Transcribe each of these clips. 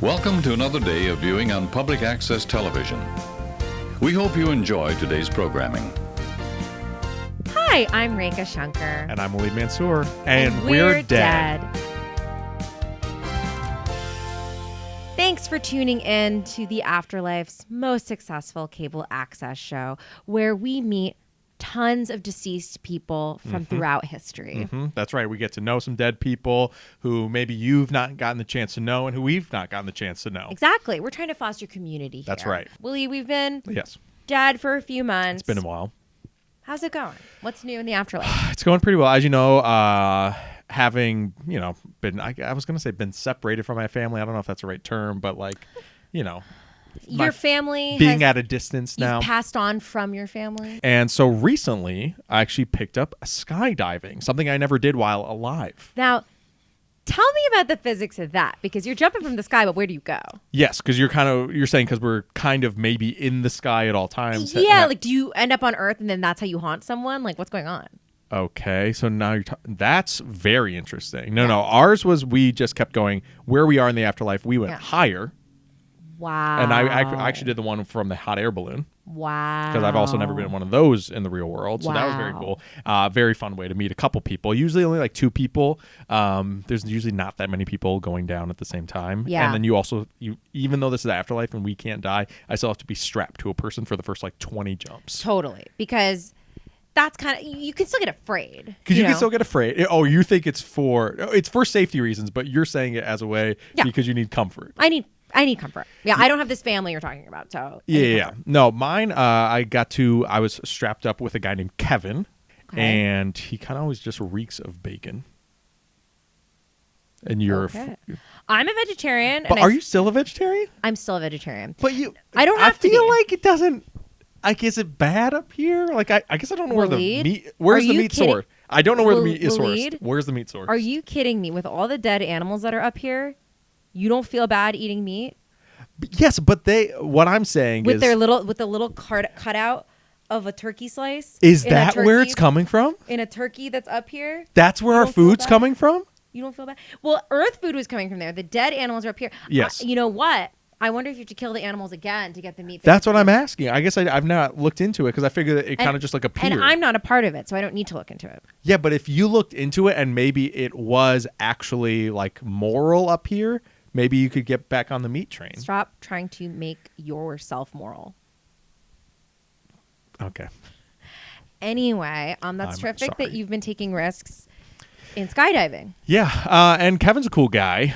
Welcome to another day of viewing on public access television. We hope you enjoy today's programming. Hi, I'm Rekha, Shankar. And I'm Waleed, Mansour. And we're dead. Thanks for tuning in to the Afterlife's most successful cable access show, where we meet tons of deceased people from throughout history. That's right. We get to know some dead people who maybe you've not gotten the chance to know and who we've not gotten the chance to know. Exactly. We're trying to foster community here. That's right. Willie, we've been Yes. dead for a few months. It's been a while. How's it going? What's new in the afterlife? It's going pretty well. As you know, having, been, I was going to say been separated from my family. I don't know if that's the right term, but Your family being at a distance now. You've passed on from your family. And so recently, I actually picked up skydiving, something I never did while alive. Now, tell me about the physics of that, because you're jumping from the sky, but where do you go? Yes, because you're saying because we're kind of maybe in the sky at all times. Yeah, do you end up on Earth and then that's how you haunt someone? Like, what's going on? Okay, so now that's very interesting. No, ours was we just kept going where we are in the afterlife. We went higher. Wow. And I actually did the one from the hot air balloon. Wow. Because I've also never been in one of those in the real world. So that was very cool. Very fun way to meet a couple people. Usually only like two people. There's usually not that many people going down at the same time. Yeah. And then you even though this is the afterlife and we can't die, I still have to be strapped to a person for the first 20 jumps. Totally. Because that's you can still get afraid. Because you can still get afraid. Oh, you think it's for safety reasons, but you're saying it as a way because you need comfort. I need comfort. Yeah, I don't have this family you're talking about, so yeah. No, mine. I was strapped up with a guy named Kevin, and he kind of always just reeks of bacon. And you're, I'm a vegetarian. But are you still a vegetarian? I'm still a vegetarian. But I don't have to. I feel like it doesn't. Is it bad up here? I guess I don't know where the meat. Where's the meat source? I don't know where the meat is sourced. Where's the meat source? Are you kidding me? With all the dead animals that are up here, you don't feel bad eating meat? Yes, but what I'm saying with is the little cutout of a turkey slice. Is that where it's coming from? In a turkey that's up here. That's where our food's coming from? You don't feel bad? Well, Earth food was coming from there. The dead animals are up here. Yes. You know what? I wonder if you have to kill the animals again to get the meat. That's what I'm asking. I guess I've not looked into it because I figured it kind of just appeared. And I'm not a part of it, so I don't need to look into it. Yeah, but if you looked into it and maybe it was actually moral up here, maybe you could get back on the meat train. Stop trying to make yourself moral. Okay. Anyway, that's terrific that you've been taking risks in skydiving. Yeah, and Kevin's a cool guy.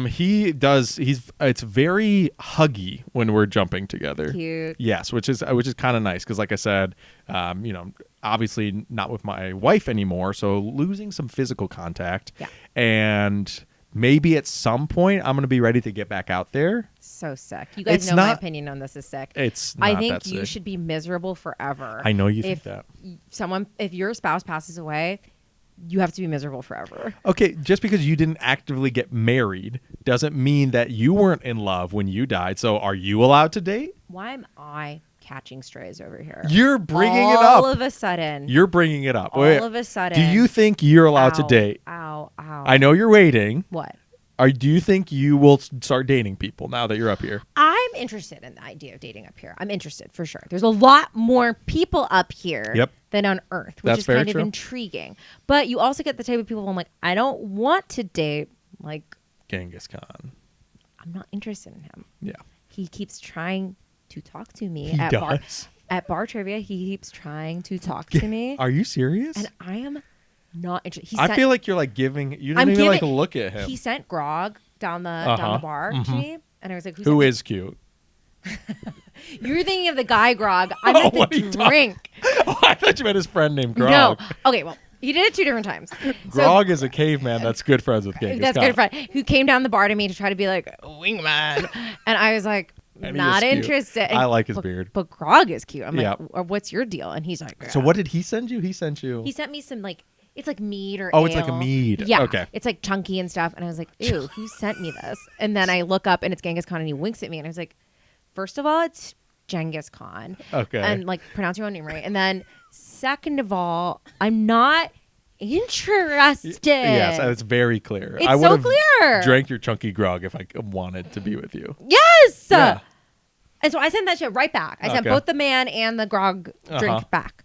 It's very huggy when we're jumping together. Cute. Yes, which is kind of nice because, like I said, obviously not with my wife anymore, so losing some physical contact. Yeah. And maybe at some point I'm going to be ready to get back out there. So sick. You guys know my opinion on this is sick. It's not I think that you sick. should be miserable forever. I know you think that. If your spouse passes away, you have to be miserable forever. Okay, just because you didn't actively get married doesn't mean that you weren't in love when you died. So are you allowed to date? Why am I catching strays over here? You're bringing it up. All of a sudden. You're bringing it up. All of a sudden. Do you think you're allowed to date? Ow. I know you're waiting. What? Do you think you will start dating people now that you're up here? I'm interested in the idea of dating up here. I'm interested for sure. There's a lot more people up here than on Earth, which is kind of intriguing. But you also get the type of people who I'm like, I don't want to date like Genghis Khan. I'm not interested in him. Yeah. He keeps trying to talk to me at bar trivia. He keeps trying to talk to me. Are you serious? And I am not interested. I feel like you're giving. You didn't even look at him. He sent grog down the bar to me, and I was like, "Who is cute?" You're thinking of the guy grog. I meant the drink. I thought you meant his friend named Grog. No. Okay. Well, he did it 2 different times. Grog is a caveman that's good friends with Genghis Khan. That's good friend who came down the bar to me to try to be like wingman, and I was like. Not interested. I like his beard. But Grog is cute. I'm like, what's your deal? And he's like, So what did he send you? He sent me some it's like mead or ale. It's like a mead. Yeah. Okay. It's like chunky and stuff. And I was like, ew, who sent me this? And then I look up and it's Genghis Khan and he winks at me. And I was like, first of all, it's Genghis Khan. Okay. And pronounce your own name right. And then second of all, I'm not interested. Yes, it's very clear. It's I would so have clear. drank your chunky grog if I wanted to be with you. Yes. Yeah. And so I sent that shit right back. I sent both the man and the grog drink back.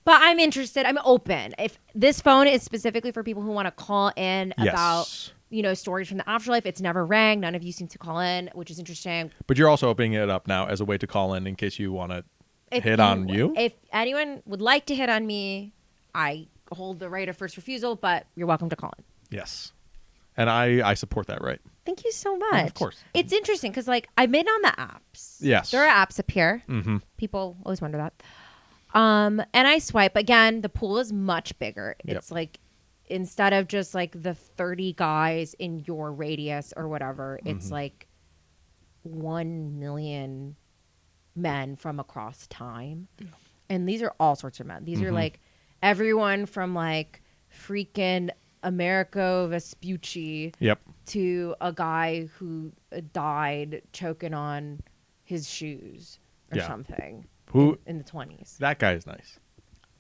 But I'm interested. I'm open. If this phone is specifically for people who want to call in about, stories from the afterlife, it's never rang. None of you seem to call in, which is interesting. But you're also opening it up now as a way to call in case you want to hit on you. If anyone would like to hit on me, I hold the right of first refusal, but you're welcome to call in. Yes. And I support that right. Thank you so much. Of course. It's interesting because, I've been on the apps. Yes. There are apps up here. Mm-hmm. People always wonder that. And I swipe. Again, the pool is much bigger. It's instead of just the 30 guys in your radius or whatever, it's 1 million men from across time. Yeah. And these are all sorts of men. These are everyone from freaking Americo Vespucci to a guy who died choking on his shoes or something. Who in the 20s. That guy is nice.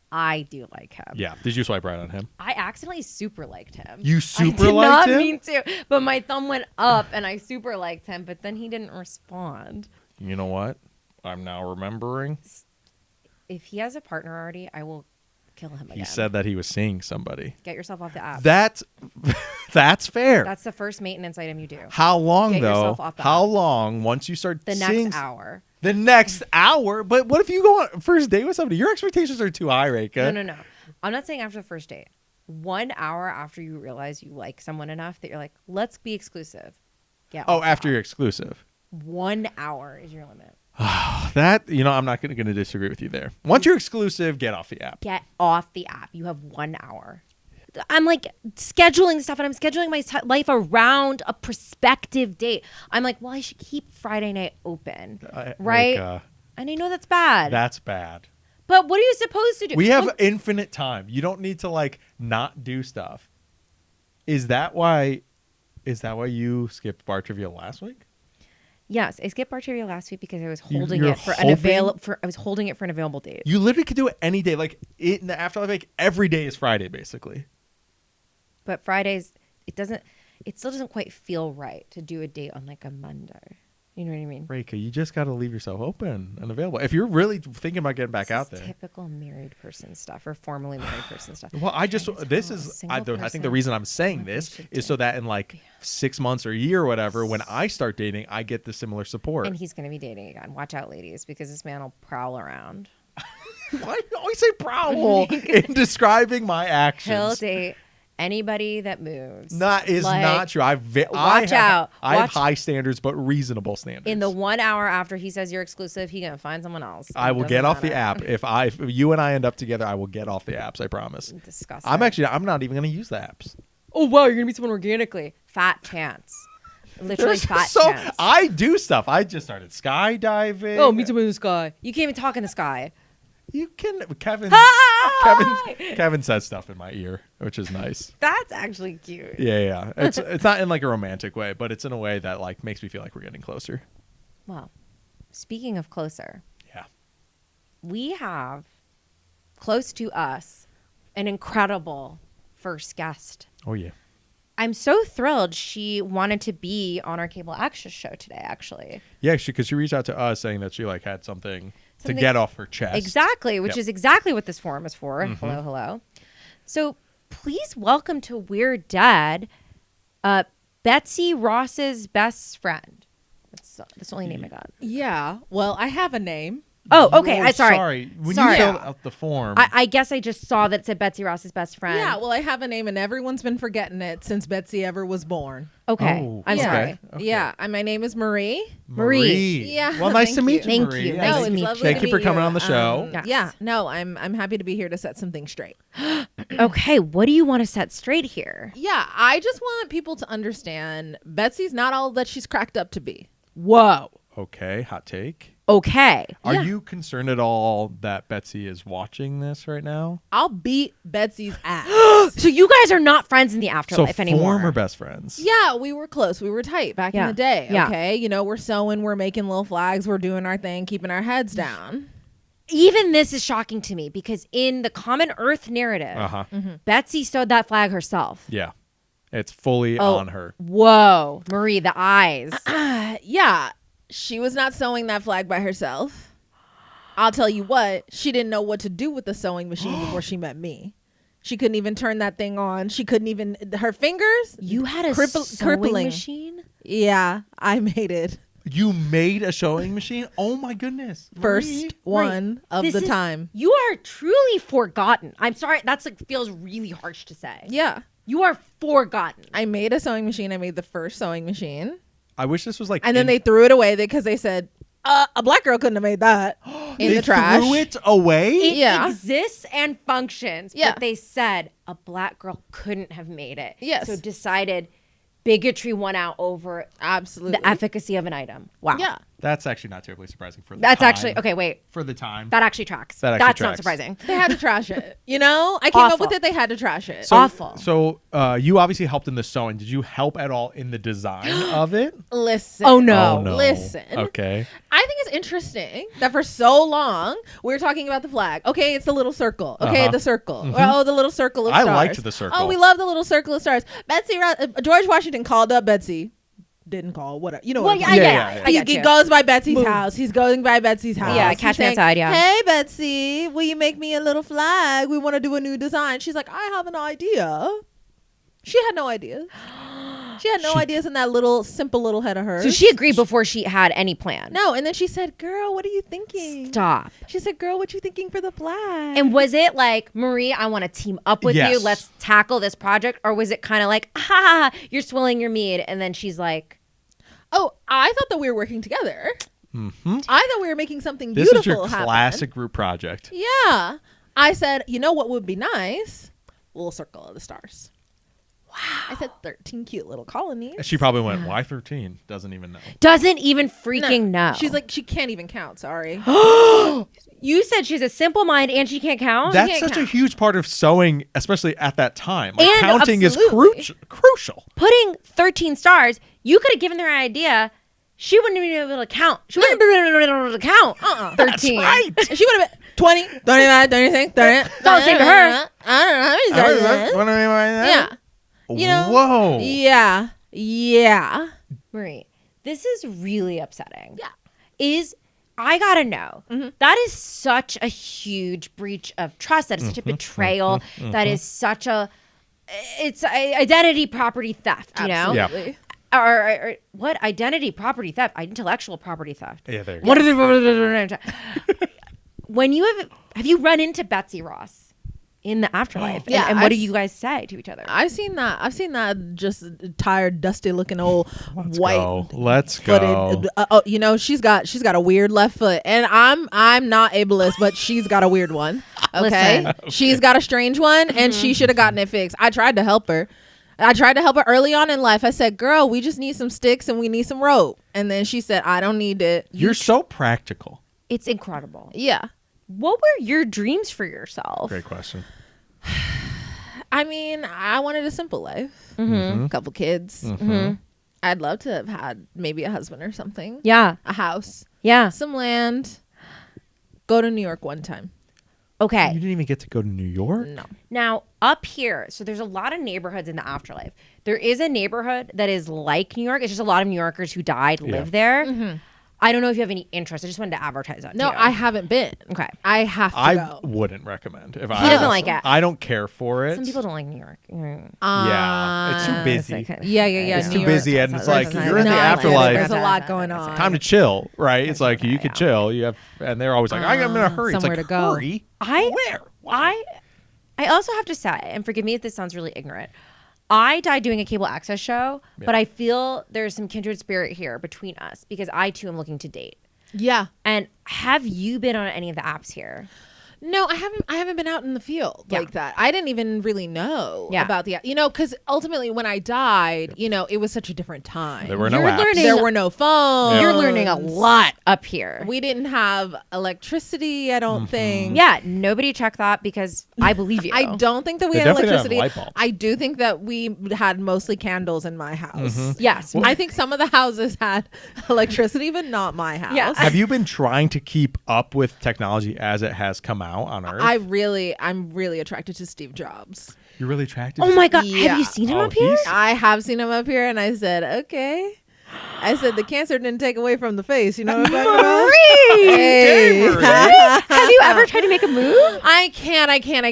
I do like him. Yeah. Did you swipe right on him? I accidentally super liked him. You super liked him? I did not mean to, but my thumb went up and I super liked him, but then he didn't respond. You know what? I'm now remembering. If he has a partner already, I will kill him again. He said that he was seeing somebody. Get yourself off the app. That's fair. That's the first maintenance item you do. How long, Get though? yourself off the How app. long once you start The seeing next hour. The next hour? But what if you go on first date with somebody? Your expectations are too high, Rekha. No. I'm not saying after the first date. 1 hour after you realize you like someone enough that you're like, let's be exclusive. After you're exclusive. 1 hour is your limit. That, I'm not going to disagree with you there. Once you're exclusive, get off the app. Get off the app. You have 1 hour. I'm scheduling stuff and I'm scheduling my life around a prospective date. I'm like, well, I should keep Friday night open, right? And I know that's bad. That's bad. But what are you supposed to do? We have infinite time. You don't need to not do stuff. Is that why you skipped bar trivia last week? Yes, I skipped bar trivia last week because I was holding it for an available date. You literally could do it any day. In the afterlife, every day is Friday, basically. But Fridays, it still doesn't quite feel right to do a date on a Monday. You know what I mean? Rekha, you just got to leave yourself open and available. If you're really thinking about getting back out there. Typical married person stuff or formerly married person stuff. Well, I think the reason I'm saying this is so that in 6 months or a year or whatever, when I start dating, I get the similar support. And he's going to be dating again. Watch out, ladies, because this man will prowl around. Why do you always say prowl in describing my actions? He'll date anybody that moves. That is not true. I have high standards, but reasonable standards. In the 1 hour after he says you're exclusive, he's gonna find someone else. I will get off the app. If you and I end up together, I will get off the apps. I promise. Disgusting. I'm not even gonna use the apps. Oh wow, you're gonna meet someone organically. Fat chance. Literally chance. I do stuff. I just started skydiving. Oh, meet someone in the sky. You can't even talk in the sky. You can, Kevin says stuff in my ear, which is nice. That's actually cute. Yeah. It's not in a romantic way, but it's in a way that makes me feel like we're getting closer. Well, speaking of closer. Yeah. We have close to us an incredible first guest. Oh yeah. I'm so thrilled she wanted to be on our cable access show today, actually. Yeah, because she reached out to us saying that she had something to get off her chest. Exactly, which is exactly what this forum is for. Mm-hmm. Hello. So please welcome to We're Dead, Betsy Ross's best friend. That's the only name I got. Yeah. Well, I have a name. Oh, okay. Sorry. When you filled out the form. I guess I just saw that it said Betsy Ross's best friend. Yeah, well, I have a name, and everyone's been forgetting it since Betsy ever was born. Okay. Oh, I'm sorry. Okay. Yeah, my name is Marie. Yeah. Well, nice to meet you, Thank Marie. you. Nice to meet you. Thank you for coming on the show. Yes. Yeah. No, I'm happy to be here to set something straight. Okay. What do you want to set straight here? Yeah, I just want people to understand Betsy's not all that she's cracked up to be. Whoa. Okay. Hot take. Okay. Are you concerned at all that Betsy is watching this right now? I'll beat Betsy's ass. So you guys are not friends in the afterlife anymore? Former best friends. Yeah, we were close. We were tight back in the day. Okay. We're sewing, we're making little flags, we're doing our thing, keeping our heads down. even this is shocking to me because in the common Earth narrative, Betsy sewed that flag herself. Yeah. It's fully on her. Whoa. Marie, the eyes. Yeah. She was not sewing that flag by herself. I'll tell you what, she didn't know what to do with the sewing machine before she met me. She couldn't even turn that thing on. She couldn't even, her fingers. You had a sewing machine? Yeah, I made it. You made a sewing machine? Oh my goodness. First one of the time. You are truly forgotten. I'm sorry. That's like feels really harsh to say. Yeah. You are forgotten. I made a sewing machine. I made the first sewing machine. I wish this was like. And then they threw it away because they said, a black girl couldn't have made that in the trash. They threw it away? It exists and functions. But they said a black girl couldn't have made it. Yes. So decided bigotry won out over the efficacy of an item. Wow. Yeah. That's actually not terribly surprising for the That's time. actually, okay, wait. For the time. That actually tracks. That's not tracks. surprising. They had to trash it. You know? I came up with it. They had to trash it. So, awful. So you obviously helped in the sewing. Did you help at all in the design of it? Listen. Oh, no. Listen. Okay. I think it's interesting that for so long we were talking about the flag. Okay, it's the little circle. Okay, the circle. Oh, the little circle of stars. I liked the circle. Oh, we love the little circle of stars. George Washington called up Betsy. Didn't call, whatever. You know what I mean? He goes by Betsy's house. He's going by Betsy's house. Yeah, catch me outside, yeah. Hey, Betsy, will you make me a little flag? We want to do a new design. She's like, I have an idea. She had no ideas. She had no ideas in that little, simple little head of hers. So she agreed before she had any plan. No, and then she said, girl, what are you thinking? Stop. She said, girl, what you thinking for the flag? And was it like, Marie, I want to team up with you. Let's tackle this project. Or was it kind of like, you're swilling your mead. And then she's like, oh, I thought that we were working together. Mm-hmm. I thought we were making something beautiful happen. This is your classic group project. Yeah. I said, you know what would be nice? A little circle of the stars. Wow. I said 13 cute little colonies. She probably went, why 13? Doesn't even know. Doesn't even freaking know. She's like, she can't even count. Sorry. You said she's a simple mind and she can't count? That's such a huge part of sewing, especially at that time. Like, and counting is crucial. Putting 13 stars, you could have given her an idea. She wouldn't have been able to count. She wouldn't have been able to count 13. That's right. She would have been 20, 25, 26, 30. It's all the same to her. I don't know. Yeah. You know? Whoa. Yeah. Yeah. Marie, this is really upsetting. Yeah. I gotta know. That is such a huge breach of trust. That is such a betrayal. That is such it's identity property theft, you know? Absolutely. Or what? Identity property theft, intellectual property theft. Yeah, there you What is it? When you have you run into Betsy Ross in the afterlife? Yeah, and what do you guys say to each other? I've seen that just tired, dusty looking old white. Let's go. You know, she's got a weird left foot, and I'm not ableist, but she's got a weird one. Okay, she's got a strange one, and she should have gotten it fixed. I tried to help her. Early on in life. I said, girl, we just need some sticks and we need some rope. And then she said, I don't need it. You're so practical. It's incredible. Yeah. What were your dreams for yourself? Great question. I mean, I wanted a simple life. A couple kids. I'd love to have had maybe a husband or something. Yeah. A house. Yeah. Some land. Go to New York one time. Okay. You didn't even get to go to New York? No. Now, up here, so there's a lot of neighborhoods in the afterlife. There is a neighborhood that is like New York. It's just a lot of New Yorkers who died live there. I don't know if you have any interest. I just wanted to advertise that. No, to you. I haven't been. Okay. I have to I go. wouldn't recommend. If He doesn't like it. I don't care for it. Some people don't like New York. Yeah, it's too busy. Yeah. It's New too York. busy, and it's like That's you're in the No, afterlife. There's a lot going on. Time to chill, right? It's like you could chill. You have, and they're always like, I'm in a hurry. Somewhere It's like, to go. hurry? Where? Why? I also have to say, and forgive me if this sounds really ignorant, I died doing a cable access show, but I feel there's some kindred spirit here between us because I too am looking to date. Yeah. And have you been on any of the apps here? No, I haven't been out in the field like that. I didn't even really know about because ultimately when I died, it was such a different time. There were no apps. There were no phones. You're learning a lot up here. We didn't have electricity, I don't think. Yeah, nobody checked that because I believe you. I don't think that we had electricity. I do think that we had mostly candles in my house. Yes. I think some of the houses had electricity, but not my house. Yeah. Have you been trying to keep up with technology as it has come out on Earth? I'm really attracted to Steve Jobs. You're really attracted? Oh my God. Have you seen him up here? I have seen him up here, and I said, okay. I said the cancer didn't take away from the face. You know what I'm talking about? Marie! Have you ever tried to make a move? I can't. You can. I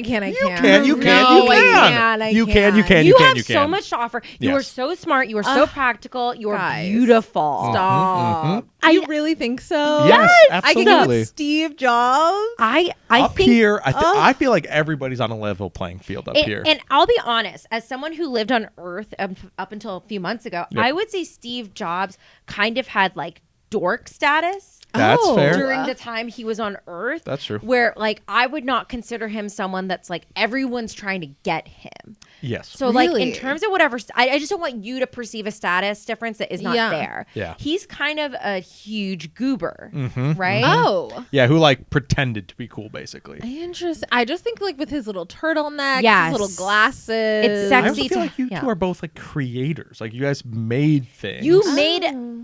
can't. You have so much to offer. You are so smart. You are so practical. You are beautiful. Stop. You really think so? Yes, absolutely. I can get with Steve Jobs. I up think here, I feel like everybody's on a level playing field up here. And I'll be honest, as someone who lived on Earth up until a few months ago, I would say Steve Jobs kind of had like dork status. That's fair. During the time he was on Earth. That's true. Where like I would not consider him someone that's like everyone's trying to get him. Yes. So like in terms of whatever, I just don't want you to perceive a status difference that is not there. Yeah. He's kind of a huge goober, right? Oh. Yeah, who like pretended to be cool basically. Interesting. I just think like with his little turtleneck, Yes. his little glasses. It's I sexy. also feel like you two are both like creators. Like you guys made things. You made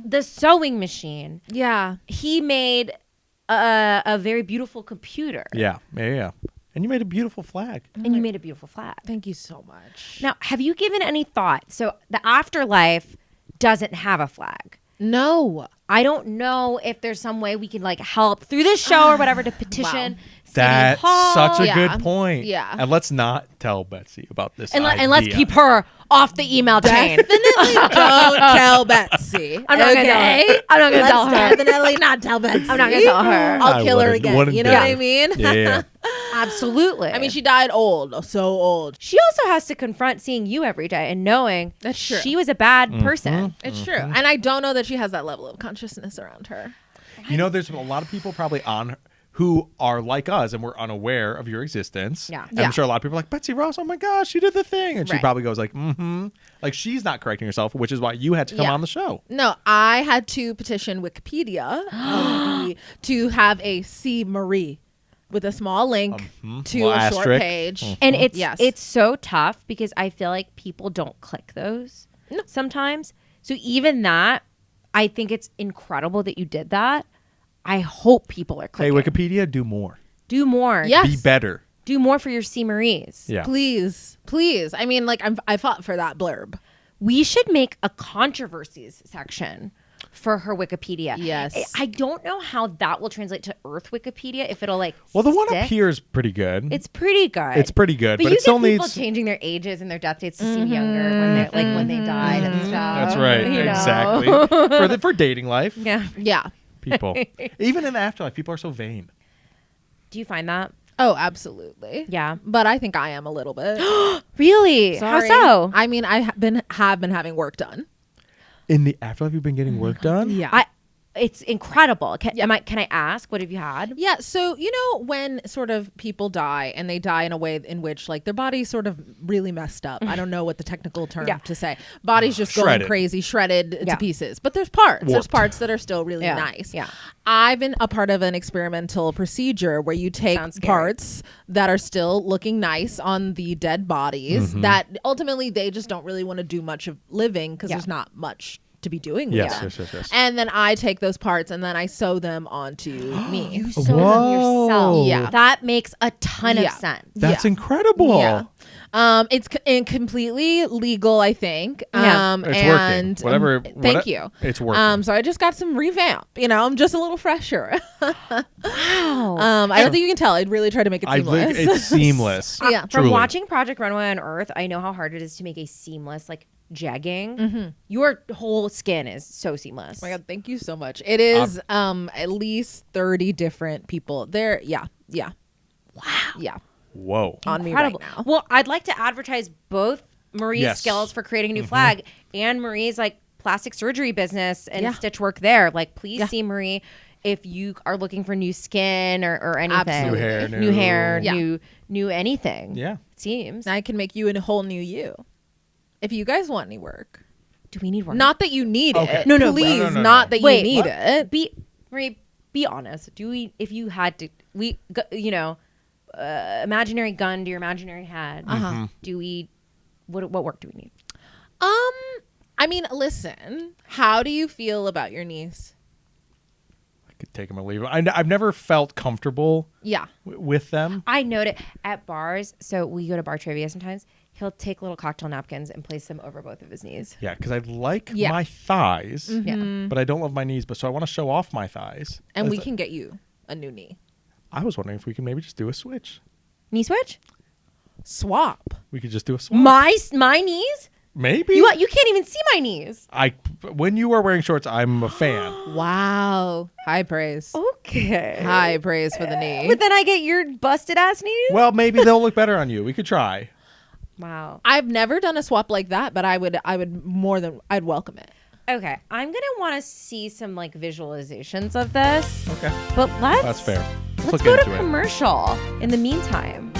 the sewing machine. Yeah. He made a very beautiful computer. Yeah. And you made a beautiful flag. And you made a beautiful flag. Thank you so much. Now, have you given any thought? So the Afterlife doesn't have a flag. No. I don't know if there's some way we can like help through this show or whatever to petition City That's Hall. such a good point. Yeah. And let's not tell Betsy about this And idea. let's keep her off the email chain. Definitely don't tell Betsy. I'm not gonna tell her. I'm not gonna tell her. Definitely not tell Betsy. I'm not gonna tell her. I'll kill her wouldn't. again. Wouldn't You know do what I it. mean? Yeah. Absolutely. I mean, she died old, so old. She also has to confront seeing you every day and knowing That's true. she was a bad person. It's true. And I don't know that she has that level of consciousness around her. You know, there's a lot of people probably on who are like us and we're unaware of your existence. Yeah. And I'm sure a lot of people are like, Betsy Ross, oh my gosh, she did the thing. And she Right. probably goes like, Like she's not correcting herself, which is why you had to come on the show. No, I had to petition Wikipedia to have a C. Marie with a small link to Little a short asterisk. page. And it's so tough because I feel like people don't click those sometimes. So even that, I think it's incredible that you did that. I hope people are Hey, clicking. Wikipedia, do more. Do more. Yes. Be better. Do more for your C. Maries. Yeah. Please. I mean, like, I fought for that blurb. We should make a controversies section for her Wikipedia. Yes. I don't know how that will translate to Earth Wikipedia, if it'll like Well, the one stick. up here is pretty good. It's pretty good. It's pretty good, but you it still get people needs changing their ages and their death dates to seem younger when they when they died and stuff. That's right. you know? Exactly. for dating life. Yeah. Yeah. People. Even in the afterlife, people are so vain. Do you find that? Oh, absolutely. Yeah. But I think I am a little bit. Really? Sorry. How so? I mean, I have been having work done. In the afterlife, you've been getting work done? Yeah. It's incredible. Can I ask, what have you had? Yeah, so you know when sort of people die and they die in a way in which like their body's sort of really messed up. I don't know what the technical term to say. Body's just Shredded. going crazy, shredded to pieces. But there's parts. There's Warped. parts that are still really nice. Yeah. I've been a part of an experimental procedure where you take Sounds scary. parts that are still looking nice on the dead bodies that ultimately they just don't really want to do much of living because there's not much to be doing with them. Yes. And then I take those parts and then I sew them onto me. You sew them yourself. Yeah. That makes a ton of sense. That's incredible. Yeah. It's completely legal, I think. Yeah. It's and working. Thank you. It's working. So I just got some revamp. You know, I'm just a little fresher. Wow. I don't think you can tell. I'd really try to make it I seamless. think it's seamless. Yeah. From Truly. watching Project Runway on Earth, I know how hard it is to make a seamless, like, jegging. Your whole skin is so seamless. Oh my God, thank you so much. It is at least 30 different people there. Yeah. Wow. Yeah. Whoa. On Incredible. me right now. Well, I'd like to advertise both Marie's Yes. skills for creating a new flag and Marie's like plastic surgery business and Yeah. stitch work there. Like, please see Marie if you are looking for new skin or anything. Absolutely. New hair, Yeah. new anything. Yeah. It seems. I can make you a whole new you. If you guys want any work. Do we need work? Not that you need it. No, Please, no. not that Wait, you need what? it. Be honest. Do we, if you had to, imaginary gun to your imaginary head, do we, what work do we need? I mean, listen, how do you feel about your niece? I could take them or leave them. I've never felt comfortable Yeah. with them. I noted at bars, so we go to bar trivia sometimes, he'll take little cocktail napkins and place them over both of his knees. Yeah, because I like Yeah. my thighs, Yeah. but I don't love my knees. But so I want to show off my thighs. And we can get you a new knee. I was wondering if we can maybe just do a switch. Knee switch? Swap. We could just do a swap. My knees? Maybe. You can't even see my knees. When you are wearing shorts, I'm a fan. Wow. High praise. Okay. High praise for the knee. But then I get your busted ass knees? Well, maybe they'll look better on you. We could try. Wow. I've never done a swap like that, but I'd welcome it. Okay, I'm gonna want to see some like visualizations of this. Okay. But That's fair. Let's look go to into it. commercial in the meantime.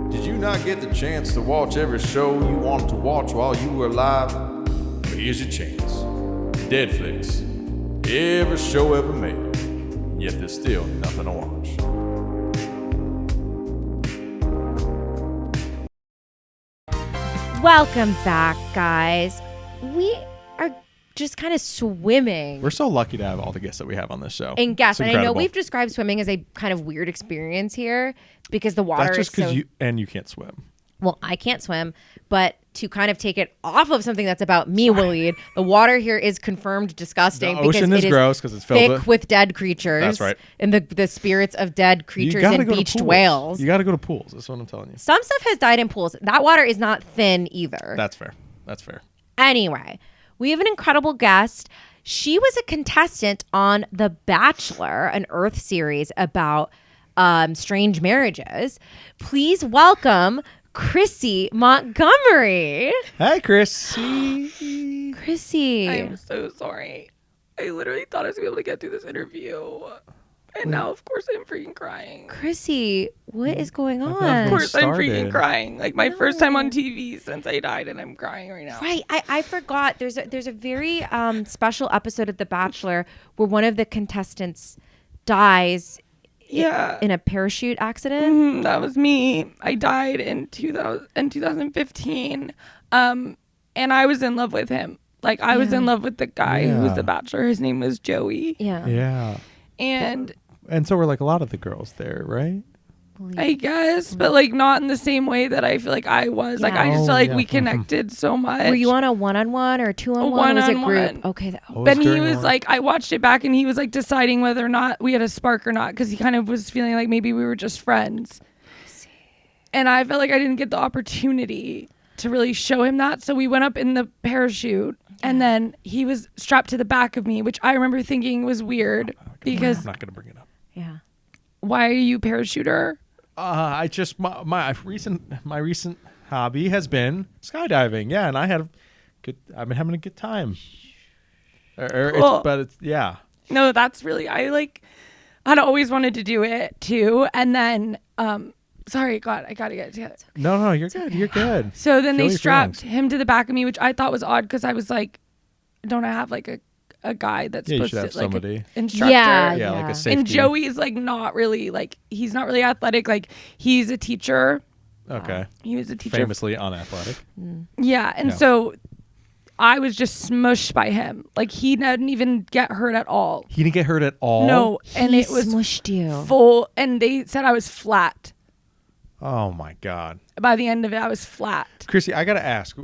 Did you not get the chance to watch every show you wanted to watch while you were alive? Well, here's your chance. Deadflix. Every show ever made. Yet there's still nothing to watch. Welcome back, guys. We are just kind of swimming We're so lucky to have all the guests that we have on this show. in gas. It's And I know incredible. we've described swimming as a kind of weird experience here because the water That's just is so... because you can't swim. Well, I can't swim, but to kind of take it off of something that's about me, Waleed, the water here is confirmed disgusting. The ocean because is gross because it's filled thick with dead creatures. That's right. And the spirits of dead creatures gotta and go to beached pools. whales. You got to go to pools. That's what I'm telling you. Some stuff has died in pools. That water is not thin either. That's fair. That's fair. Anyway, we have an incredible guest. She was a contestant on The Bachelor, an Earth series about strange marriages. Please welcome Chrissy Montgomery. Hey, Chrissy. Chrissy. I'm so sorry. I literally thought I was going to be able to get through this interview. And now, of course, I'm freaking crying. Chrissy, what is going on? Of course, I'm freaking started. crying. Like, my first time on TV since I died, and I'm crying right now. Right. I forgot. There's a very special episode of The Bachelor where one of the contestants dies Yeah. in a parachute accident. That was me. I died in 2015. And I was in love with him. Like, I was in love with the guy who was Yeah. the Bachelor. His name was Joey. Yeah. Yeah. And So were like a lot of the girls there, right? I guess, but like not in the same way that I feel like I was. Like, I just feel like we connected so much. Were you on a one-on-one or a two-on-one? Was it group? one-on-one. Okay. But he during was work? like, I watched it back and he was like deciding whether or not we had a spark or not because he kind of was feeling like maybe we were just friends. And I felt like I didn't get the opportunity to really show him that. So we went up in the parachute and then he was strapped to the back of me, which I remember thinking was weird because I'm not going to bring it up. Yeah. why are you parachuter? I just my recent hobby has been skydiving. Yeah, and I've been having a good time. Yeah. No, that's really, I'd always wanted to do it too. And then, sorry, God, I gotta get it together. No, you're good. You're good. So then Feel they your strapped feelings. him to the back of me, which I thought was odd because I was like, don't I have like a guy that's Yeah, you supposed should to have like somebody. an instructor? Yeah. Like a safety. And Joey's like not really like, he's not really athletic. Like he's a teacher. Okay. He was a teacher. Famously unathletic. Yeah. And Yeah. so I was just smushed by him. Like he didn't even get hurt at all. He didn't get hurt at all. No. And He it was smushed you. full. And they said I was flat. Oh my God. By the end of it, I was flat. Chrissy, I gotta ask.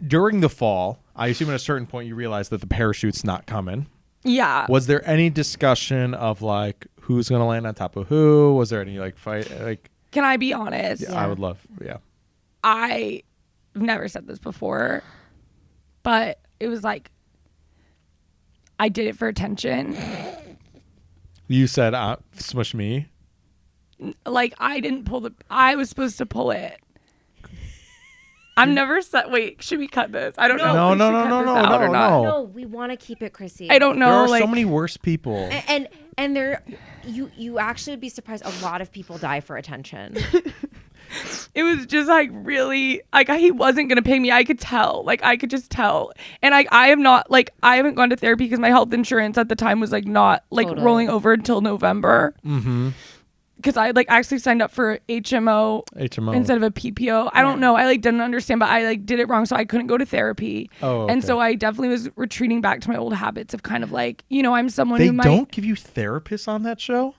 During the fall, I assume at a certain point you realized that the parachute's not coming. Yeah. Was there any discussion of like who's gonna land on top of who? Was there any like fight? Like, Can I be honest? I would love. Yeah. I've never said this before, but it was like I did it for attention. You said smush me. Like I didn't pull I was supposed to pull it. I'm never wait, should we cut this? I don't know. No, if we no, should no, cut no, this no, out no, or not. no. No, we want to keep it, Chrissy. I don't know. There are like, so many worse people. And there, you actually would be surprised. A lot of people die for attention. it was just like really like he wasn't gonna pay me. I could tell. Like I could just tell. And I have not like I haven't gone to therapy because my health insurance at the time was like not like rolling over until November. Mm-hmm. Because I like actually signed up for HMO instead of a PPO. I don't know. I like didn't understand, but I like did it wrong, so I couldn't go to therapy. Oh, okay. And so I definitely was retreating back to my old habits of kind of like, you know, I'm someone They who don't give you therapists on that show?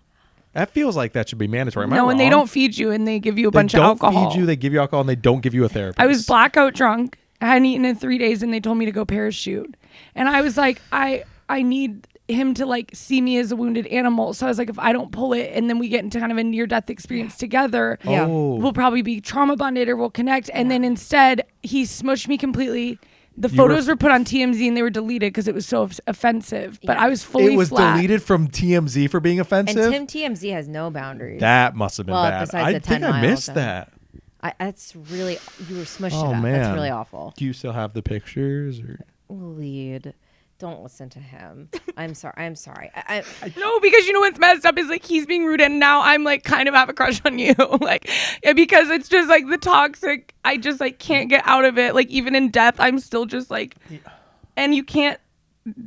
That feels like that should be mandatory. Am I No, and they wrong? don't feed you, and they give you a bunch of alcohol. They don't feed you. They give you alcohol, and they don't give you a therapist. I was blackout drunk. I hadn't eaten in 3 days, and they told me to go parachute. And I was like, I need him to like see me as a wounded animal. So I was like, if I don't pull it and then we get into kind of a near-death experience together, we'll probably be trauma bonded or we'll connect. And then instead, he smushed me completely. The photos were put on TMZ and they were deleted because it was so offensive. But I was fully It was flat. deleted from TMZ for being offensive? And TMZ has no boundaries. That must have been bad. Besides I the think 10 I miles missed and- that. That's really, you were smushed Oh, it up. man. That's really awful. Do you still have the pictures? Or? Waleed, don't listen to him. I'm sorry. No, because you know what's messed up is like he's being rude and now I'm like kind of have a crush on you. Like, yeah, because it's just like the toxic, I just like can't get out of it. Like even in death, I'm still just like, and you can't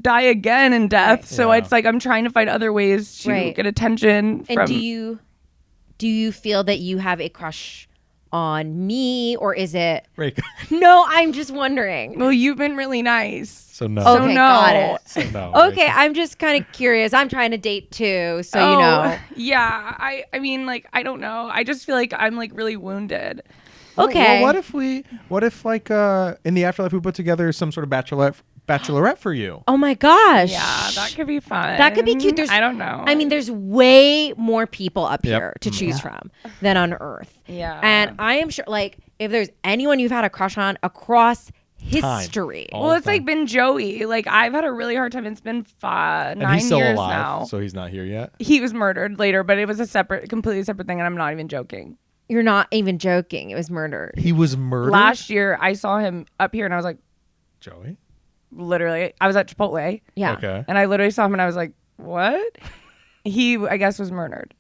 die again in death. Right. So it's like I'm trying to find other ways to get attention. And do you feel that you have a crush on me, or is it Rekha? No, I'm just wondering. Well, you've been really nice. So no. Okay, no. got it. So no. Okay, I'm just kind of curious. I'm trying to date too, so you know. Yeah, I mean, like, I don't know. I just feel like I'm like really wounded. Okay. Well, what if like in the afterlife we put together some sort of bachelorette for you? Oh my gosh. Yeah, that could be fun. That could be cute. I don't know. I mean, there's way more people up here to choose from than on Earth. Yeah. And I am sure, like, if there's anyone you've had a crush on across history. Well, it's like been Joey. Like, I've had a really hard time. It's been 9 and he's still years alive, now. so he's not here yet. He was murdered later, but it was a completely separate thing, and I'm not even joking. You're not even joking. It was murdered. He was murdered? Last year, I saw him up here, and I was like, Joey? Literally, I was at Chipotle. Yeah. Okay. And I literally saw him, and I was like, what? He, I guess, was murdered.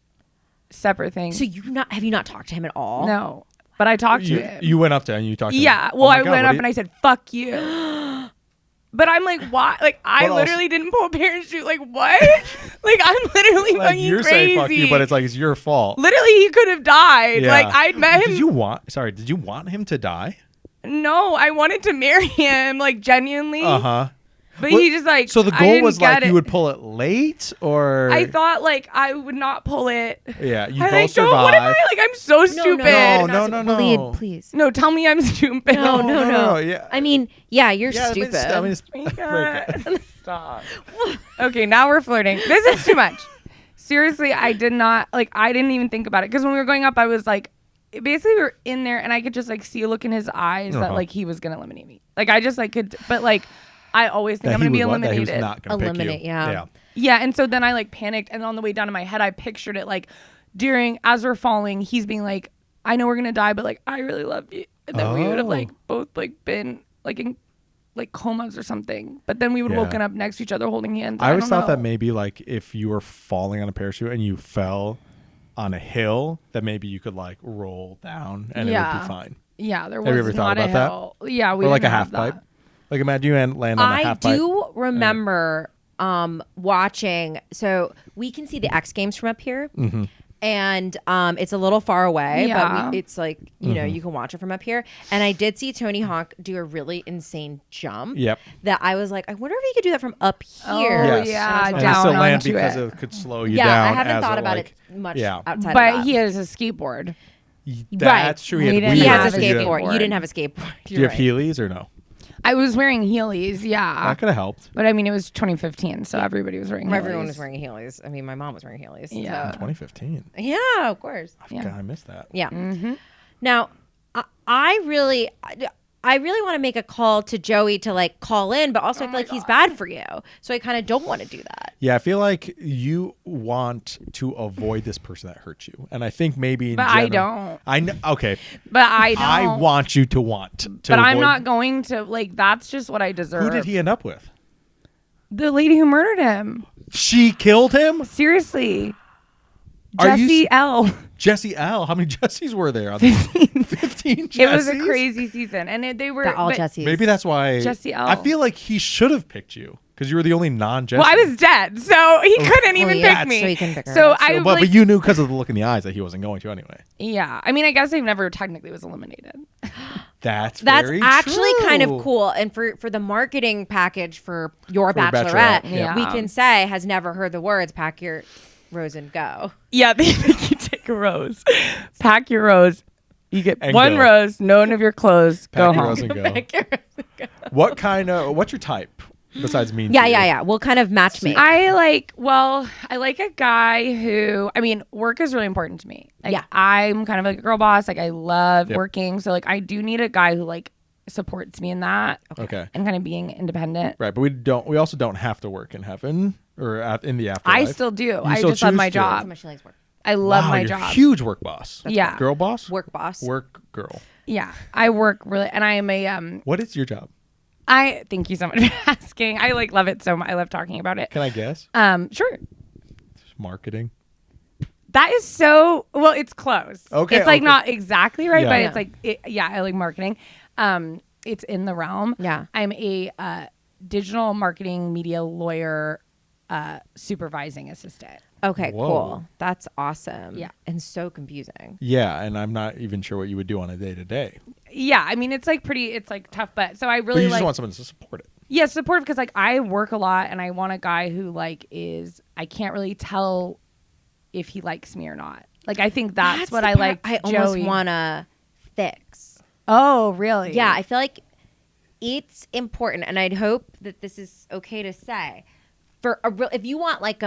Separate thing. So have you not talked to him at all? No. But I talked to him. You went up to him and you talked to him? Yeah. Well, I went up and I said, fuck you. But I'm like, why? Like, I literally didn't pull a parachute. Like, what? Like, I'm literally like, fucking you're crazy. saying fuck you, but it's like, it's your fault. Literally, he could have died. Yeah. Like, I'd met him. Did you want him to die? No, I wanted to marry him, like, genuinely. Uh-huh. But he just like, so the goal was like you would pull it late, or I thought like I would not pull it. Yeah, you both like, survive. What am I like? I'm so stupid. No. Waleed, please. No, tell me I'm stupid. No. Yeah. I mean, yeah, you're stupid. Stop. Okay, now we're flirting. This is too much. Seriously, I didn't even think about it because when we were going up, I was like, basically we were in there and I could just like see a look in his eyes that like he was gonna eliminate me. Like I just like could, but like. I always think I'm going to be eliminated. He was not gonna pick you. Yeah. And so then I like panicked. And on the way down in my head, I pictured it like as we're falling, he's being like, I know we're going to die, but like, I really love you. And then we would have like both like been like in like comas or something. But then we would have woken up next to each other holding hands. I always thought that maybe like if you were falling on a parachute and you fell on a hill, that maybe you could like roll down and it would be fine. Yeah. There was have you ever thought about hill. Yeah. We or like a half have pipe. Like imagine you land on a half pipe. I do remember watching. So we can see the X Games from up here, and it's a little far away, but it's like you know you can watch it from up here. And I did see Tony Hawk do a really insane jump. Yep. That I was like, I wonder if he could do that from up here. Oh yeah, and down still land onto because it could slow you yeah, down. I haven't thought about it much outside of but that. he has a skateboard. That's true. He He has a skateboard. skateboard. You didn't have a skateboard. Do you have Heelys or no? I was wearing Heelys, yeah. That could have helped. But I mean, it was 2015, so everybody was wearing Heelys. Everyone was wearing Heelys. I mean, my mom was wearing Heelys. Yeah. 2015. Yeah, of course. God, I missed that. Yeah. Now, I I really want to make a call to Joey to like call in, but also I feel like he's bad for you. So I kind of don't want to do that. Yeah, I feel like you want to avoid this person that hurts you. And I think maybe in But general, I don't. I know. Okay. But I don't. I want you to want to But I'm avoid- not going to, like, that's just what I deserve. Who did he end up with? The lady who murdered him. She killed him? Seriously. Are you Jesse L. Jesse L. How many Jessies were there? 15 Jessies? It was a crazy season. And they were They're all but- Jessies. Maybe that's why. Jesse L. I feel like he should have picked you because you were the only non-Jesse. Well, I was dead, so he couldn't even yeah, pick me. so he couldn't pick her. So I but, like, but you knew because of the look in the eyes that he wasn't going to anyway. yeah. I mean, I guess I never technically was eliminated. That's actually true. kind of cool. And for the marketing package for your For Bachelorette, Bachelorette, yeah. we can say has never heard the words "pack your rose and go." Yeah, they think you take a rose, pack your rose, you get And one go. rose, none of your clothes, Pack go your home. rose and go. What's your type besides mean? Yeah. We'll kind of match make. I like a guy who, I mean, work is really important to me. Like, Yeah. I'm kind of like a girl boss. Like, I love Yep. working. So, like, I do need a guy who, like, supports me in that Okay. and kind of being independent. Right, but we also don't have to work in heaven or in the afterlife. I still do. I still just love choose my to. How job. much she likes work. I love Wow, my you're job. Huge work boss. Yeah. Girl boss? Work boss. Work girl. Yeah. I work really, and I am a, What is your job? I thank you so much for asking. I like love it so much. I love talking about it. Can I guess? Sure. Marketing. That is so well. It's close. Okay, it's like okay. not exactly right, Yeah. but Yeah. it's like I like marketing. It's in the realm. Yeah. I'm a digital marketing media lawyer, supervising assistant. Okay, Whoa. cool. That's awesome. Yeah. And so confusing. Yeah, and I'm not even sure what you would do on a day to day. Yeah, I mean it's like it's like tough, but so I But really you like just want someone to support it. yeah supportive because like I work a lot and I want a guy who like I can't really tell if he likes me or not. Like I think that's what the I part like. I almost want to fix. Oh, really? Yeah, I feel like it's important, and I'd hope that this is okay to say. For a real, if you want like do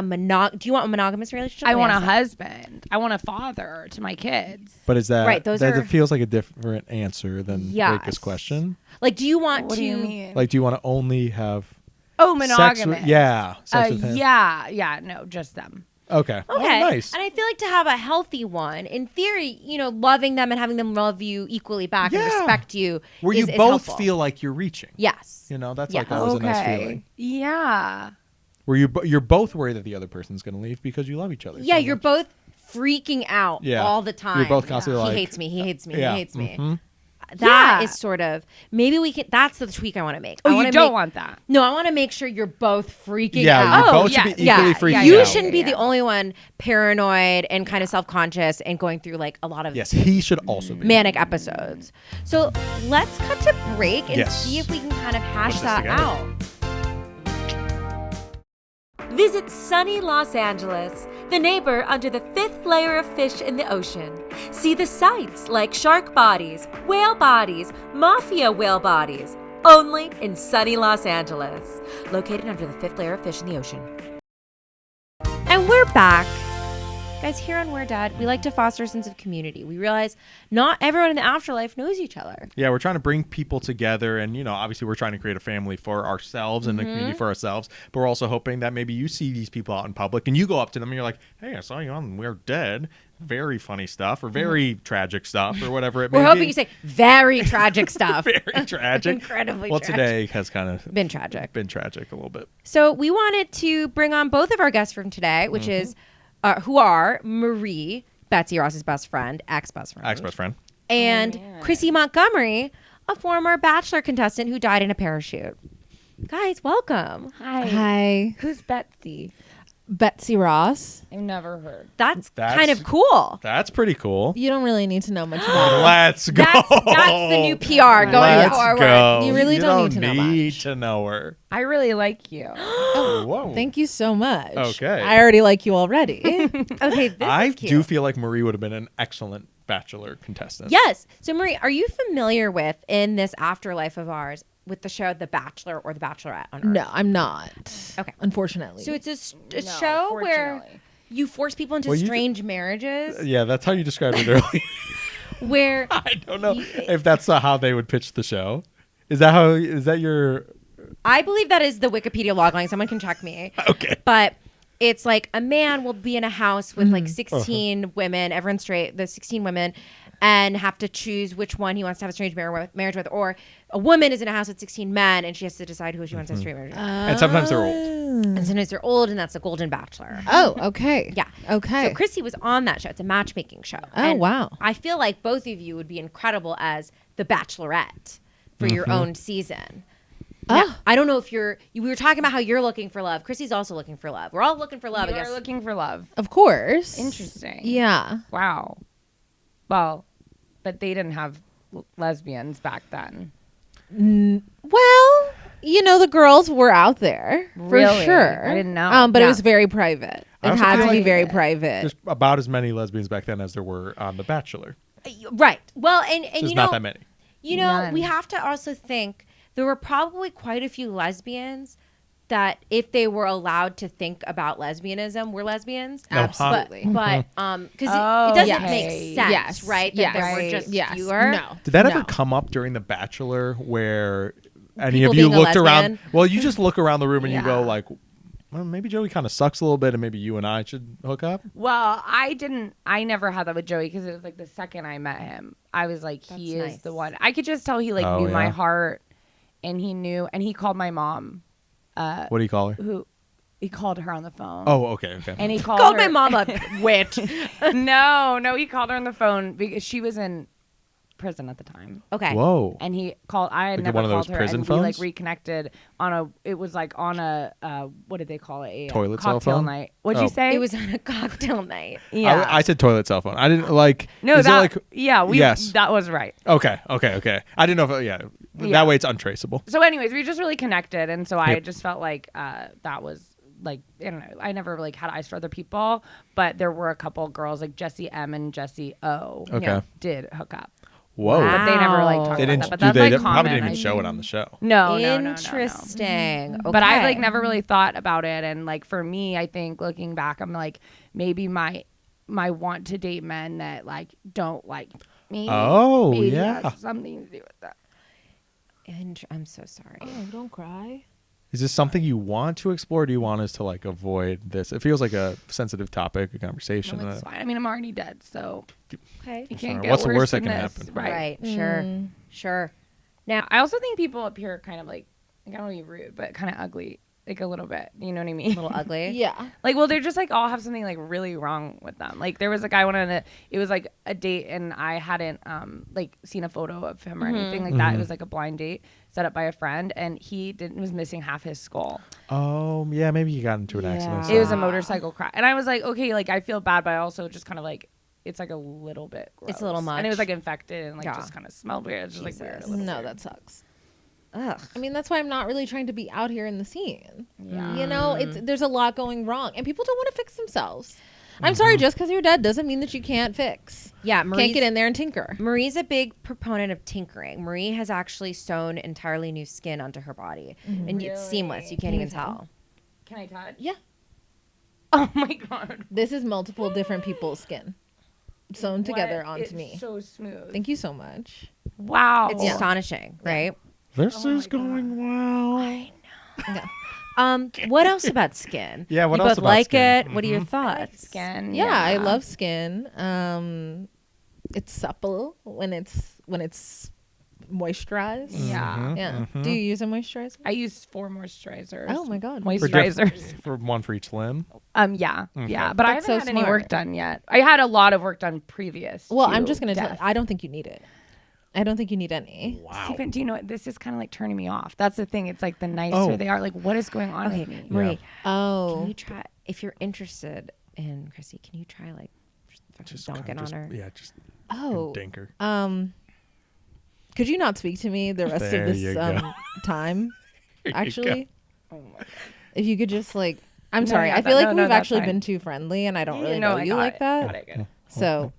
you want a monogamous relationship? I want a Yes. husband. I want a father to my kids. But is that Right, those that are- it feels like a different answer than Yes. Rekha's question? Like, do you want What to? do you mean? Like, do you want to only have Oh, sex monogamous. with, sex with him? Yeah, no, just them. Okay. Oh, Okay, nice. and I feel like to have a healthy one, in theory, loving them and having them love you equally back and Yeah. respect you, Where is you both helpful. feel like you're reaching. Yes. That's Yeah. like always a nice feeling. Yeah. Where you're both worried that the other person's going to leave because you love each other. Yeah, so you're much. both freaking out Yeah. all the time. You're both constantly he like, hates me. He hates me. yeah, He hates me. mhm. That Yeah. is sort of maybe we can. That's the tweak I want to make. Oh, I you wanna don't make- want that. No, I want to make sure you're both freaking Yeah, out. you Oh, both should be yeah, equally yeah, freaking yeah, out. You shouldn't be yeah. the only one paranoid and kind of self-conscious and going through like a lot of Yes, he should also be. manic episodes. So let's cut to break and Yes. see if we can kind of hash this that together. out. Visit sunny Los Angeles, the neighbor under the 5th layer of fish in the ocean. See the sights like shark bodies, whale bodies, mafia whale bodies, only in sunny Los Angeles. Located under the 5th layer of fish in the ocean. And we're back. Guys, here on We're Dead, we like to foster a sense of community. We realize not everyone in the afterlife knows each other. Yeah, we're trying to bring people together, and obviously we're trying to create a family for ourselves and a community Mm-hmm. for ourselves. But we're also hoping that maybe you see these people out in public and you go up to them and you're like, "Hey, I saw you on We're Dead. Very funny stuff, or very tragic stuff, or whatever it may We're be." hoping you say very tragic stuff. very tragic. Incredibly well, tragic. today has kind of Been tragic. Been tragic a little bit. So we wanted to bring on both of our guests from today, which is who are Marie, Betsy Ross's best friend, ex-best friend, Ex-best friend. and Chrissy Montgomery, a former Bachelor contestant who died in a parachute. Guys, welcome. Hi, Who's Betsy? Betsy Ross. I've never heard. That's That's- kind of cool. That's pretty cool. You don't really need to know much about her. Let's go. That's the new PR going Let's forward. go. You really don't need to know need much. to know her. I really like you. Whoa. Thank you so much. Okay. I already like you already. Okay, this I is cute. do feel like Marie would have been an excellent Bachelor contestant. Yes. So, Marie, are you familiar with, in this afterlife of ours, with the show The Bachelor or The Bachelorette on Earth? No, I'm not. Okay. Unfortunately. So it's a show where fortunately. you force people into Well, you- strange marriages. Yeah, that's how you described it earlier. where I don't know if that's how they would pitch the show. Is that your? I believe that is the Wikipedia logline. Someone can check me. Okay. But it's like a man will be in a house with like 16 women, everyone's straight, the 16 women, and have to choose which one he wants to have a strange marriage with. Or a woman is in a house with 16 men and she has to decide who she wants to have a strange marriage with. And sometimes they're old. And sometimes they're old, and that's the Golden Bachelor. Oh, okay. Yeah. Okay. So Chrissy was on that show. It's a matchmaking show. Oh, And wow. I feel like both of you would be incredible as the Bachelorette for your own season. Now, I don't know if we were talking about how you're looking for love. Chrissy's also looking for love. We're all looking for love, I You guess. are looking for love. Of course. Interesting. Yeah. Wow. Well, but they didn't have lesbians back then. Well, the girls were out there for Really? sure. I didn't know. But it Yeah. was very private. I It also had feel to be like very private. There's about as many lesbians back then as there were on The Bachelor. Right. Well, and There's not that many. None. We have to also think there were probably quite a few lesbians that if they were allowed to think about lesbianism were lesbians. Absolutely. But because it doesn't make sense, right? That there were just fewer. No. Did that ever come up during The Bachelor where any People of you being a looked around? lesbian? Well, you just look around the room and you go Yeah. like, well, maybe Joey kind of sucks a little bit and maybe you and I should hook up? Well, I never had that with Joey because it was like the second I met him, I was like, he is nice. the one. I could just tell he like Oh, knew my yeah. heart, and he knew, and he called my mom. What do you call her? He called her on the phone. Oh, okay. And he Called her, my mom a witch. No, he called her on the phone because she was in prison at the time. Okay. Whoa. And he called. I had Like never one of called those her, prison and we like phones? reconnected on a. It was like on a what did they call it? A Toilet cell cocktail phone? night. What'd Oh. you say? It was on a cocktail night. Yeah. I said toilet cell phone. I didn't like. no, is it that. like, Yes. That was right. Okay. I didn't know if Yeah. that way it's untraceable. So, anyways, we just really connected, and so I Yep. just felt like that was like, I don't know. I never like had eyes for other people, but there were a couple girls like Jessie M and Jessie O. Okay. Did hook up. Whoa. But they never like talked They about didn't. that. But do that's they like didn't- common. probably didn't even show it on the show. No. Interesting. Okay. But I like never really thought about it, and like for me, I think looking back, I'm like maybe my want to date men that like don't like me. Oh, maybe yeah. has something to do with that. And I'm so sorry. Oh, don't cry. Is this something you want to explore? Or do you want us to like avoid this? It feels like a sensitive topic, a conversation. No, it's fine. I mean, I'm already dead, so Okay. you can't get What's the worst that than can this. happen? Right. Sure. Now, I also think people up here are kind of like, I don't want to be rude, but kind of ugly, like a little bit. You know what I mean? a little ugly. Yeah. Like, well, they're just like all have something like really wrong with them. Like there was a guy went on it was like a date, and I hadn't like seen a photo of him or anything like that. It was like a blind date set up by a friend, and he was missing half his skull. Oh, yeah, maybe you got into an accident. It was a motorcycle crash, and I was like, okay, like I feel bad, but I also just kind of like it's like a little bit gross. It's a little much. and it was like infected and like Yeah. just kind of smelled weird. It's just like weird. a little No, weird. that sucks. Ugh. I mean, that's why I'm not really trying to be out here in the scene. Yeah. There's a lot going wrong, and people don't want to fix themselves. I'm sorry, just because you're dead doesn't mean that you can't fix. Yeah, Can't get in there and tinker. Marie's a big proponent of tinkering. Marie has actually sewn entirely new skin onto her body, and it's seamless. You can't even tell. Can I touch? Yeah. Oh my god. This is multiple different people's skin sewn together What? onto It's me. so smooth. Thank you so much. Wow. It's astonishing, right? This is going well. What else about skin? Yeah, what you else both about like skin? it? What are your thoughts? Skin. Yeah, I love skin. It's supple when it's moisturized. Yeah. Yeah. Do you use a moisturizer? I use 4 moisturizers. Oh my god. Moisturizers. For one for each limb. Yeah. Yeah. But I That's haven't so had any smart. work done yet. I had a lot of work done previous. Well, to I'm just gonna tell. death. I don't think you need it. I don't think you need any. Wow. Stephen, do you know what? This is kind of like turning me off. That's the thing. It's like the nicer they are. Like, what is going on Okay, with me? Marie, Oh. can you try, if you're interested in Chrissy, can you try like Just dunking on her? Yeah, just Oh. dinker. Could you not speak to me the rest There of you this go. time? There you Actually, Oh my God. if you could just like, I'm No, sorry. yeah, I feel that- like no, we've that's actually fine. been too friendly, and I don't really No, know I you got like it. that. Got it. So,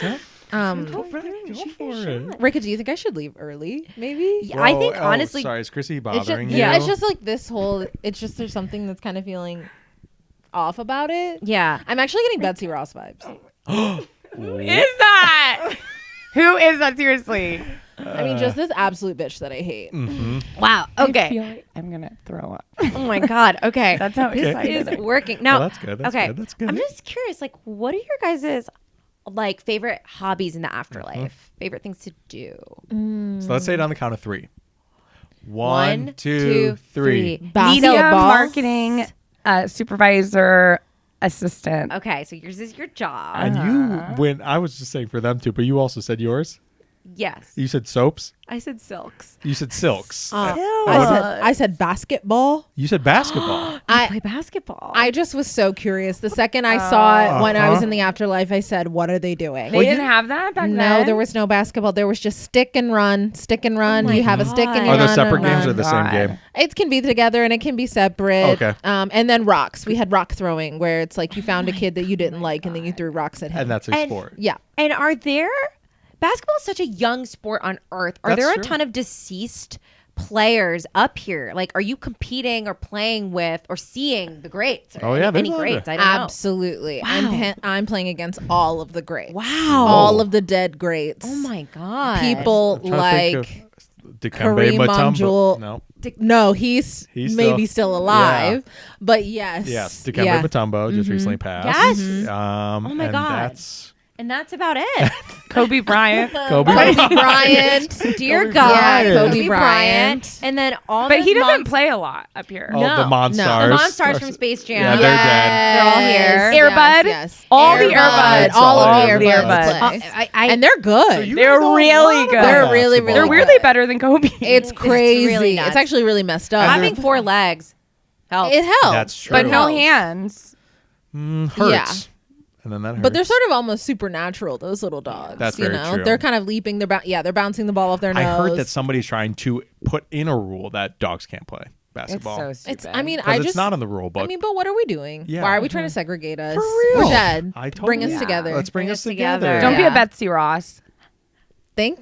Go for it. Rekha, do you think I should leave early? Maybe. Yeah, I think Whoa, honestly, sorry, is Chrissy It's just, bothering you? yeah, it's just like this whole. It's just there's something that's kind of feeling off about it. yeah. I'm actually getting Betsy Ross vibes. Who is that? Who is that? Seriously. I mean, just this absolute bitch that I hate. Wow. Okay. I feel like I'm gonna throw up. Oh my God. Okay. That's how this is working. Now, Well, that's good. That's okay. good. That's good. I'm just curious, like, what are your guys' like favorite hobbies in the afterlife? Favorite things to do? So let's say it on the count of 3. 1, 1, 2, 3. Media, Basketball. marketing, supervisor, assistant. Okay, so yours is your job. And you, when I was just saying for them too, but you also said yours. Yes. You said soaps. I said silks. You said silks. I said basketball. You said basketball. I play basketball. I just was so curious. The second I saw it when I was in the afterlife, I said, "What are they doing?" They didn't have that back then. No, there was no basketball. There was just stick and run, stick and run. my You have a stick and you Are run. there separate and games or run. the same God. game? It can be together and it can be separate. Okay. And then rocks. We had rock throwing where it's like you found a kid that you didn't like and then you threw rocks at him. And that's a sport. Yeah. And are there basketball is such a young sport on earth. Are That's there a true. ton of deceased players up here? Like, are you competing or playing with or seeing the greats? Or Oh, yeah, there's any a lot of greats? it. I don't know. Absolutely. I'm playing against all of the greats. Wow. All of the dead greats. Oh my God. People I'm trying to think like of Dikembe Kareem Mutombo. Abdul- No. no, he's maybe still alive, but yes. Yes. Dikembe yeah. Mutombo just recently passed. Yes. Oh my God. And that's about it. Kobe Bryant. Kobe. Kobe Bryant. Dear Kobe God. Bryant. Kobe Kobe Bryant. Bryant. And then all But those he doesn't Mon- play a lot up here. Oh, No. the Monstars. The Monstars from Space Jam. Yeah, they're dead. They're all here. Yes, Earbud. Yes. All the Earbud. earbuds. All All of the the earbuds. earbuds. play. And they're good. They're really good. They're really, really They're good. weirdly better than Kobe. it's crazy. really It's, nuts. actually really messed up. Having 4 legs helps. It helps. That's true. but It no helps. hands. Hurts. Yeah. And then that hurts. But they're sort of almost supernatural. Those little dogs. That's you very know, true. they're kind of leaping. They're bouncing the ball off their nose. I heard that somebody's trying to put in a rule that dogs can't play basketball. It's so stupid. I mean, 'Cause I it's just. not in the rule book. I mean, but what are we doing? Yeah. Why are we trying to segregate us? For real. We're dead. I told Bring you. us Yeah. together. Let's bring us together. together. don't be Yeah. a Betsy Ross. think.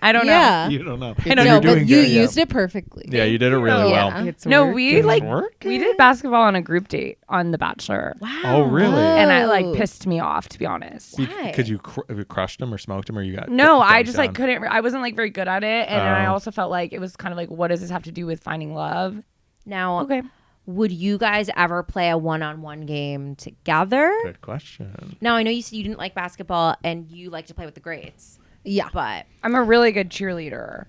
I don't know. Yeah. You don't know. I know. No, You're but doing you good, yeah. used it perfectly. Yeah, you did it really Yeah. well. It's no, we It's like working. we did basketball on a group date on The Bachelor. Wow. Oh, really? And I like Oh. pissed me off, to be honest. Why? Because you crushed them or smoked them or you got No, I dunked just like on? couldn't. I wasn't like very good at it, and then I Oh. also felt like it was kind of like, what does this have to do with finding love? Now, Okay, would you guys ever play a one-on-one game together? Good question. Now, I know you said you didn't like basketball and you like to play with the greats, Yeah. but I'm a really good cheerleader.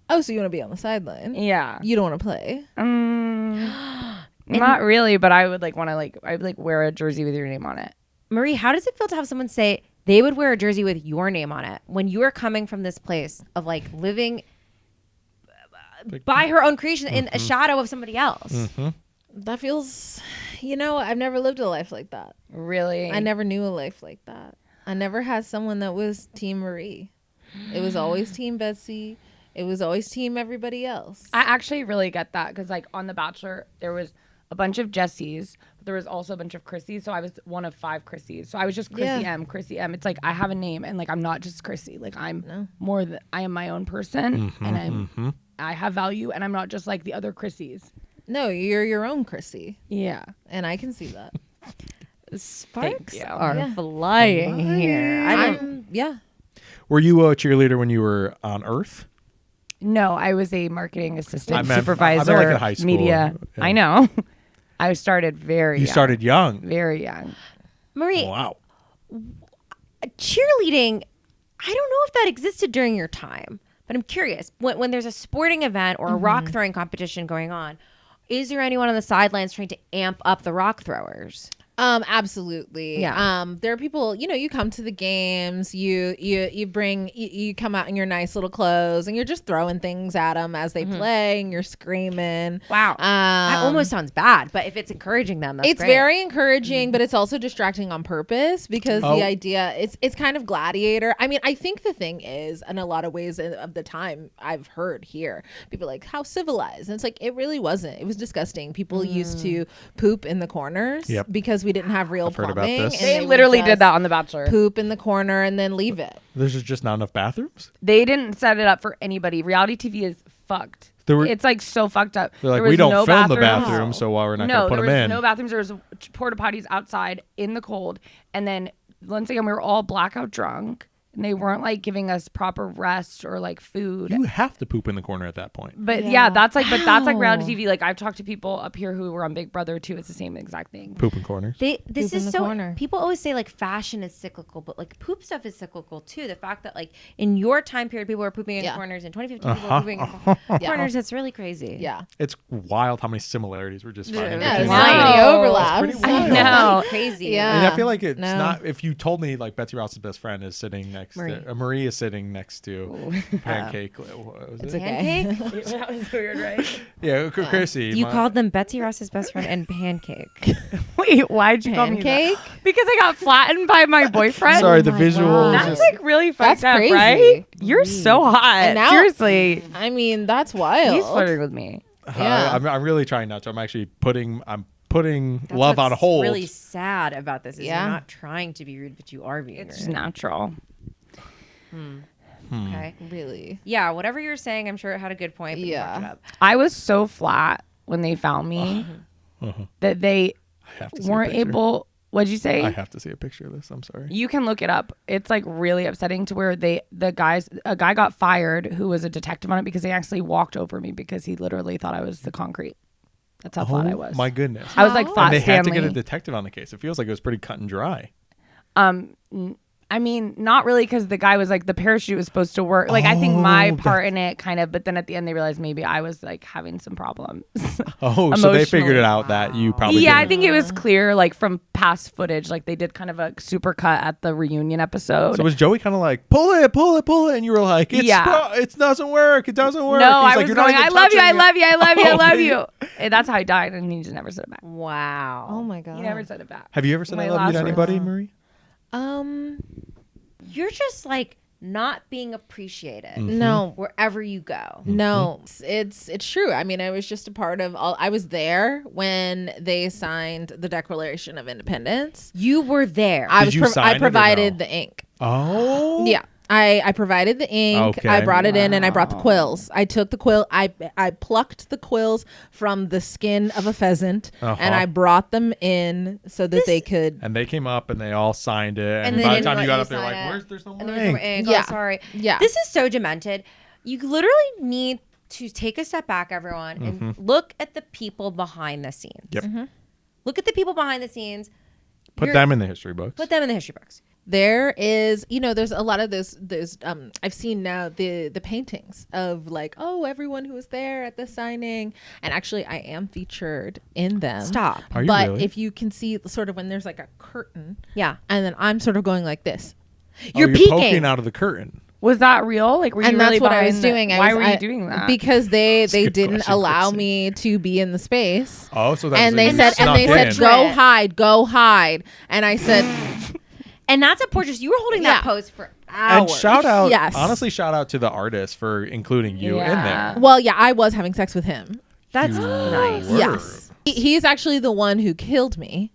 Oh, so you want to be on the sideline? Yeah, You don't want to play? not really, but I would like want to like I would like wear a jersey with your name on it. Marie, how does it feel to have someone say they would wear a jersey with your name on it when you are coming from this place of like living by her own creation in a shadow of somebody else? That feels, I've never lived a life like that. Really, I never knew a life like that. I never had someone that was Team Marie. It was always Team Betsy. It was always Team everybody else. I actually really get that because like on The Bachelor there was a bunch of Jessies, but there was also a bunch of Chrissys. So I was one of 5 Chrissys. So I was just Chrissy Yeah. M. Chrissy M. It's like I have a name, and like I'm not just Chrissy. Like I'm more than I am my own person, and I have value, and I'm not just like the other Chrissys. No, you're your own Chrissy, Yeah, and I can see that. Sparks you. are flying here. Yeah. Were you a cheerleader when you were on Earth? no, I was a marketing assistant, I meant supervisor, like in high school. media. Yeah. I know. I started very. You young. started young. very young. Marie, Wow. cheerleading, I don't know if that existed during your time, but I'm curious. When there's a sporting event or a rock throwing competition going on, is there anyone on the sidelines trying to amp up the rock throwers? Absolutely. Yeah. There are people, you come to the games, you come out in your nice little clothes and you're just throwing things at them as they play and you're screaming. Wow. That almost sounds bad, but if it's encouraging them, that's It's great. very encouraging, but it's also distracting on purpose because Oh. the idea it's kind of gladiator. I mean, I think the thing is, in a lot of ways of the time I've heard here, people are like how civilized, and it's like it really wasn't. It was disgusting. People used to poop in the corners Yep. because we didn't have real I've heard about plumbing. this. and They would literally just did that on The Bachelor. Poop in the corner and then leave it. There's just not enough bathrooms? They didn't set it up for anybody. Reality TV is fucked. It's like so fucked up. They're like, There we was don't no film the bathrooms. bathroom, so why we're not No, going to put there them was in? no bathrooms. There was porta potties outside in the cold, and then once again, we were all blackout drunk. And they weren't like giving us proper rest or like food. You have to poop in the corner at that point. But that's like reality TV. Like I've talked to people up here who were on Big Brother too. It's the same exact thing. Poop in corners. This is so. Corner. People always say like fashion is cyclical, but like poop stuff is cyclical too. The fact that like in your time period, people were pooping in corners. In 2015, people were pooping in corners. It's really crazy. Yeah, it's wild how many similarities we're just finding. Yeah, so many overlaps. I know, crazy. Yeah, and I feel like it's not. If you told me like Betsy Ross's best friend is sitting next to Marie is sitting next to Pancake. What was it's it? Pancake? That was weird, right? Yeah, Chrissy. You called them Betsy Ross's best friend and Pancake. Wait, why'd you call me that? Because I got flattened by my boyfriend. Sorry, the visual. That's like really fucked up, crazy. Right? You're so hot. And now, seriously. I mean, that's wild. He's flirting with me. Yeah. I'm really trying not to. I'm actually putting love on hold. What's really sad about this is you're not trying to be rude, but you are being rude. It's just natural. Okay. Really? Yeah, whatever you're saying, I'm sure it had a good point. But you fucked it up. I was so flat when they found me that they weren't able. What'd you say? I have to see a picture of this. I'm sorry. You can look it up. It's like really upsetting to where a guy got fired who was a detective on it because they actually walked over me because he literally thought I was the concrete. That's how flat I was. My goodness. I was like flat. And they had to Stanley. get a detective on the case. It feels like it was pretty cut and dry. I mean, not really, because the guy was like, the parachute was supposed to work. Like, I think my part in it kind of, but then at the end they realized maybe I was like having some problems. Oh, so they figured it out that you probably Yeah, didn't. I think it was clear, like from past footage. Like they did kind of a super cut at the reunion episode. So was Joey kind of like, pull it, and you were like, it doesn't work, it doesn't work. No, He's I like, was going, I love you. And that's how he died, and he just never said it back. Wow. Oh my god. He never said it back. Have you ever said I love you to anybody, Marie? You're just like not being appreciated. No, wherever you go. No, it's true. I mean, I was just a part of I was there when they signed the Declaration of Independence. You were there. I provided the ink. Oh, yeah. I provided the ink. Okay. I brought it in and I brought the quills. I took the quill. I plucked the quills from the skin of a pheasant and I brought them in so that they could. And they came up and they all signed it. And they by the didn't time you let got you up there, sign like, it. where's there's no more And there's no ink? ink. Yeah. Oh, sorry. Yeah. This is so demented. You literally need to take a step back, everyone, and look at the people behind the scenes. Yep. Look at the people behind the scenes. Put them in the history books. Put them in the history books. There is, there's a lot of those I've seen now the paintings of like, oh, everyone who was there at the signing, and actually I am featured in them. Stop. Are you but really? if you can see sort of when there's like a curtain, Yeah. and then I'm sort of going like this. You're you're peeking. poking out of the curtain. Was that real? Like, were you And really that's what I behind was doing. Why were you doing that? Because they good didn't question, allow Chrissy. me to be in the space. Oh, so that And was they like you said, snuck in. go hide. And I said, And that's a portrait. You were holding that pose for hours. And shout out, Yes. honestly, shout out to the artist for including you in there. well, yeah, I was having sex with him. That's nice. were. Yes. He's actually the one who killed me.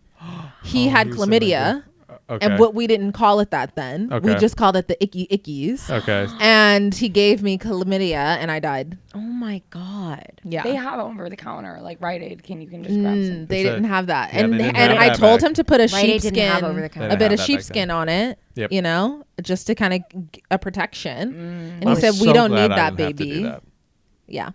He had he was chlamydia. Okay. And we didn't call it that then. We Okay. just called it the icky ickies. Okay. And he gave me chlamydia and I died. Oh my God. Yeah. They have it over the counter, like Rite Aid. You can just grab some. They It's didn't have that. yeah, and they didn't and have I that told back. him to put a Rite Aid didn't have sheepskin, over the counter. They a didn't bit have of that back sheepskin then. on it, Yep. just to kind of a protection. And he I'm said, we so don't glad need I that, didn't have to do baby. that. Yeah.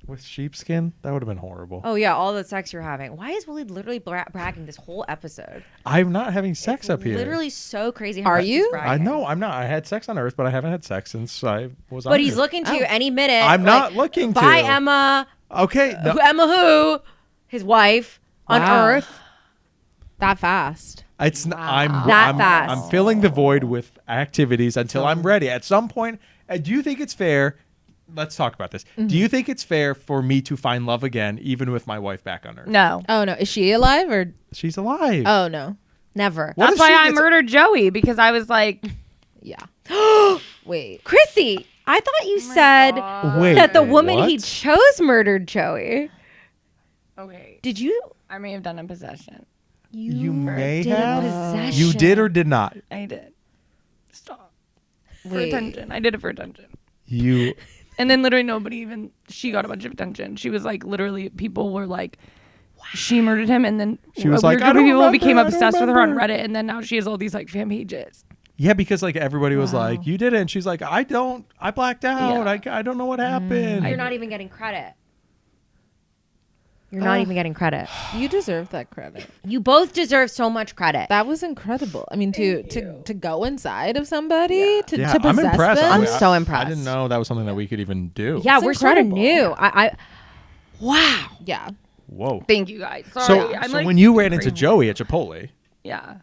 With sheepskin? That would have been horrible. Oh yeah, all the sex you're having. Why is Waleed literally bragging this whole episode? I'm not having sex It's up here. Literally so crazy. How Are much he's you? bragging. I know I'm not. I had sex on Earth, but I haven't had sex since I was on But he's Earth. looking to you any minute. I'm not looking to. Bye, Emma. Okay. no. Emma who? His wife on Wow. Earth. That fast. It's I'm fast. I'm filling the void with activities until I'm ready. At some point, do you think it's fair? Let's talk about this. Do you think it's fair for me to find love again, even with my wife back on Earth? No. Oh, no. Is she alive or? She's alive. Oh, no. Never. What That's if why she I gets- murdered Joey, because I was like, Yeah. Wait. Chrissy, I thought you said Wait, that the woman he what? chose murdered Joey. okay, Did you? I may have done in possession. You may did have. possession. You did or did not? I did. Stop. For Wait. attention. I did it for attention. You. And then literally nobody even, she got a bunch of attention. She was like, literally, people were like, she murdered him, and then she was a like, weird group of people became I don't obsessed with her on remember. Reddit, and then now she has all these like fan pages. Yeah, because like everybody was like, you did it. And she's like, I blacked out. Yeah. I don't know what happened. You're not even getting credit. You're not even getting credit. You deserve that credit. You both deserve so much credit. That was incredible. I mean, to go inside of somebody, to Yeah, possess I'm impressed. them. I'm so impressed. I didn't know that was something that we could even do. Yeah, It's we're sort of incredible. new. I wow. Yeah. Whoa. Thank you guys. Sorry, So, I'm so like, when you ran into Joey at Chipotle, yeah,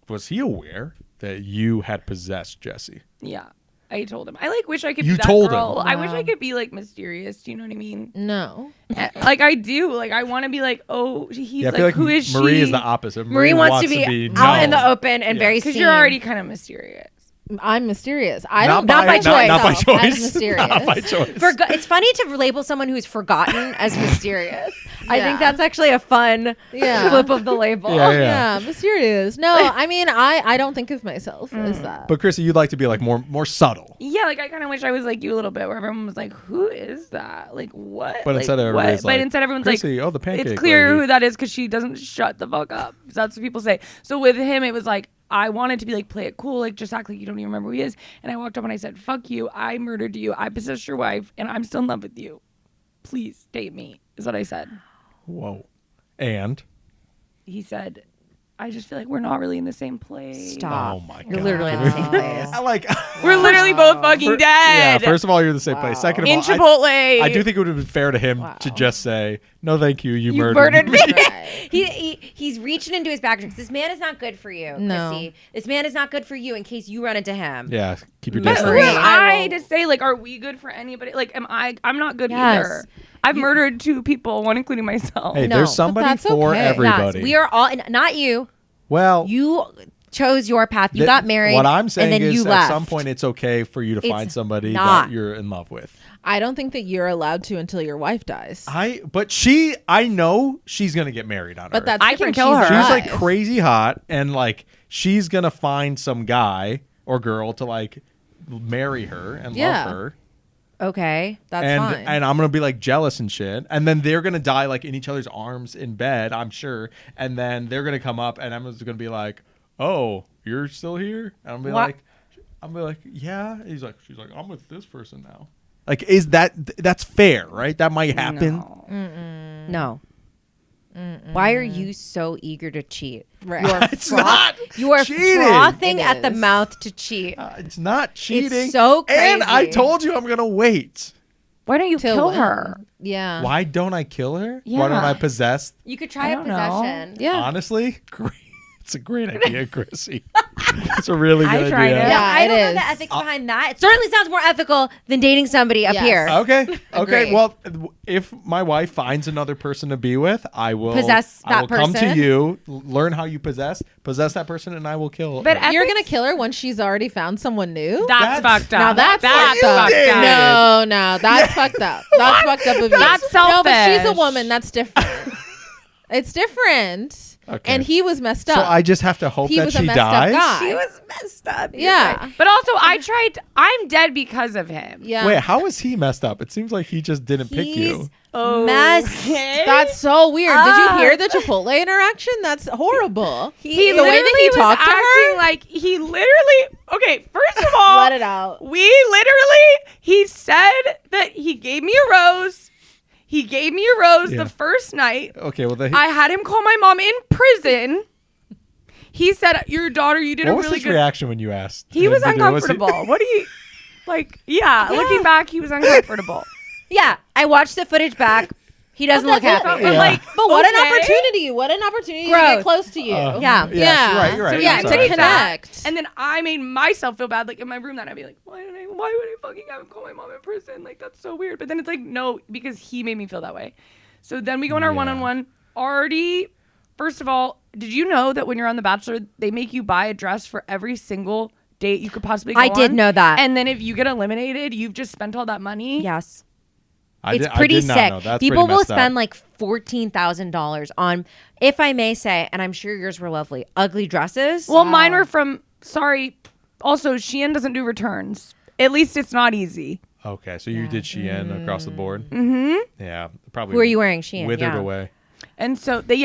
was he aware that you had possessed Jesse? yeah. I told him. I like wish I could You be that told girl. him. I wish I could be like mysterious. Do you know what I mean? No. Like I do. Like I want to be like, oh, he's Yeah, I like, feel like who is Marie she? is the opposite. Marie wants to be out in the open and very Because seen. you're already kind of mysterious. I'm mysterious. I Not don't by- not by not by myself as choice. mysterious. Not by choice. It's funny to label someone who's forgotten as mysterious. I Yeah. think that's actually a fun flip of the label. Yeah. Yeah, mysterious. No, I mean, I don't think of myself as that. But Chrissy, you'd like to be like more subtle. Yeah, like I kind of wish I was like you a little bit, where everyone was like, "Who is that? Like what?" But like, instead everybody's what? like, But instead everyone's Chrissy, like, oh, the pancake It's clear lady. who that is because she doesn't shut the fuck up. That's what people say. So with him, it was like I wanted to be like, play it cool, like just act like you don't even remember who he is. And I walked up and I said, "Fuck you! I murdered you. I possessed your wife, and I'm still in love with you. Please date me." Is what I said. Whoa. And He said, "I just feel like we're not really in the same place." Stop. Oh my You're God. literally in the same place. I like We're literally both fucking Yeah, dead. first of all, you're in the same place. Second of in all, Chipotle. I do think it would have been fair to him to just say, "No, thank you. You Murdered me. Right. He's reaching into his back. This man is not good for you, No. Chrissy. This man is not good for you in case you run into him. Yeah, keep your But distance. who Marie, am I I will- to say, like, are we good for anybody? Like, I'm not good Yes. either. I've murdered 2 people, one including myself. Hey, No, there's but somebody that's for okay. everybody. Yes, we are all, and not you. Well, You chose your path. You th- got married. What I'm saying and then is, you at left. some point, it's okay for you to find It's somebody not. that you're in love with. I don't think that you're allowed to until your wife dies. I know she's gonna get married on But Earth. that's I can different. kill her. She's alive. like crazy hot, and like she's gonna find some guy or girl to like marry her and Yeah. love her. Okay. That's and fine. and I'm gonna be like jealous and shit, and then they're gonna die like in each other's arms in bed, I'm sure, and then they're gonna come up, and I'm just gonna be like, "Oh, you're still here?" And I'm gonna be like, "Yeah." And she's like, "I'm with this person now." Like, is that's fair, right? That might happen. No. Why are you so eager to cheat? Right. You are It's not You are cheating. frothing It at the is. mouth to cheat. It's not cheating. so And I crazy. told you I'm gonna wait. Why don't you Till kill when? her? Yeah. Why don't I kill her? Why don't Yeah. I possess? You could try I a don't know. possession. Yeah. Honestly, great. It's a great idea, Chrissy. It's a really good I tried idea. it. Yeah, I it don't know is. the ethics behind that. It certainly sounds more ethical than dating somebody up Yes. here. Okay. Okay. Agreed. Well, if my wife finds another person to be with, I will Possess I will that come to person? you, learn how you possess that person, and I will kill. But her. You're gonna kill her when she's already found someone new? That's fucked up. Now that's fucked you up. did. No, that's fucked up. That's fucked up of you. That's No, but she's a selfish. woman. That's different. It's different. Okay. And he was messed up. So I just have to hope He that was a she messed up dies. guy. She was messed up. You're yeah. right. But also, I'm dead because of him. Yeah. Wait, how is he messed up? It seems like he just didn't pick you. He's messed. That's so weird. Did you hear the Chipotle interaction? That's horrible. He the way literally that he was talked to acting her. like he literally. Okay, first of all, Let it out. He said that he gave me a rose. He gave me a rose Yeah. the first night. Okay, well, I had him call my mom in prison. He said, "Your daughter, you did what a was really his good." reaction when you asked? He was Did- uncomfortable. What do you like? Yeah, looking back, he was uncomfortable. Yeah, I watched the footage back. He doesn't look that's happy. But Yeah. like, But what an okay. opportunity. What an opportunity to Growth. get close to you. Yeah. Yeah. You're right. So Yeah, I'm to sorry. connect. And then I made myself feel bad, like in my room that I'd be like, why would I fucking have him call my mom in prison? Like, that's so weird. But then it's like, no, because he made me feel that way. So then we go on our Yeah. one-on-one. Already, first of all, did you know that when you're on The Bachelor, they make you buy a dress for every single date you could possibly go I did on? know that. And then if you get eliminated, you've just spent all that money. Yes. I It's did- I pretty did not sick. know. That's People pretty will messed up. spend like $14,000 on, if I may say, and I'm sure yours were lovely, ugly dresses. Well, mine were from, sorry, also, Shein doesn't do returns. At least it's not easy. Okay, so you did Shein across the board. Mm-hmm. Yeah, probably. Who are you wearing? Shein, Withered yeah. away. And so they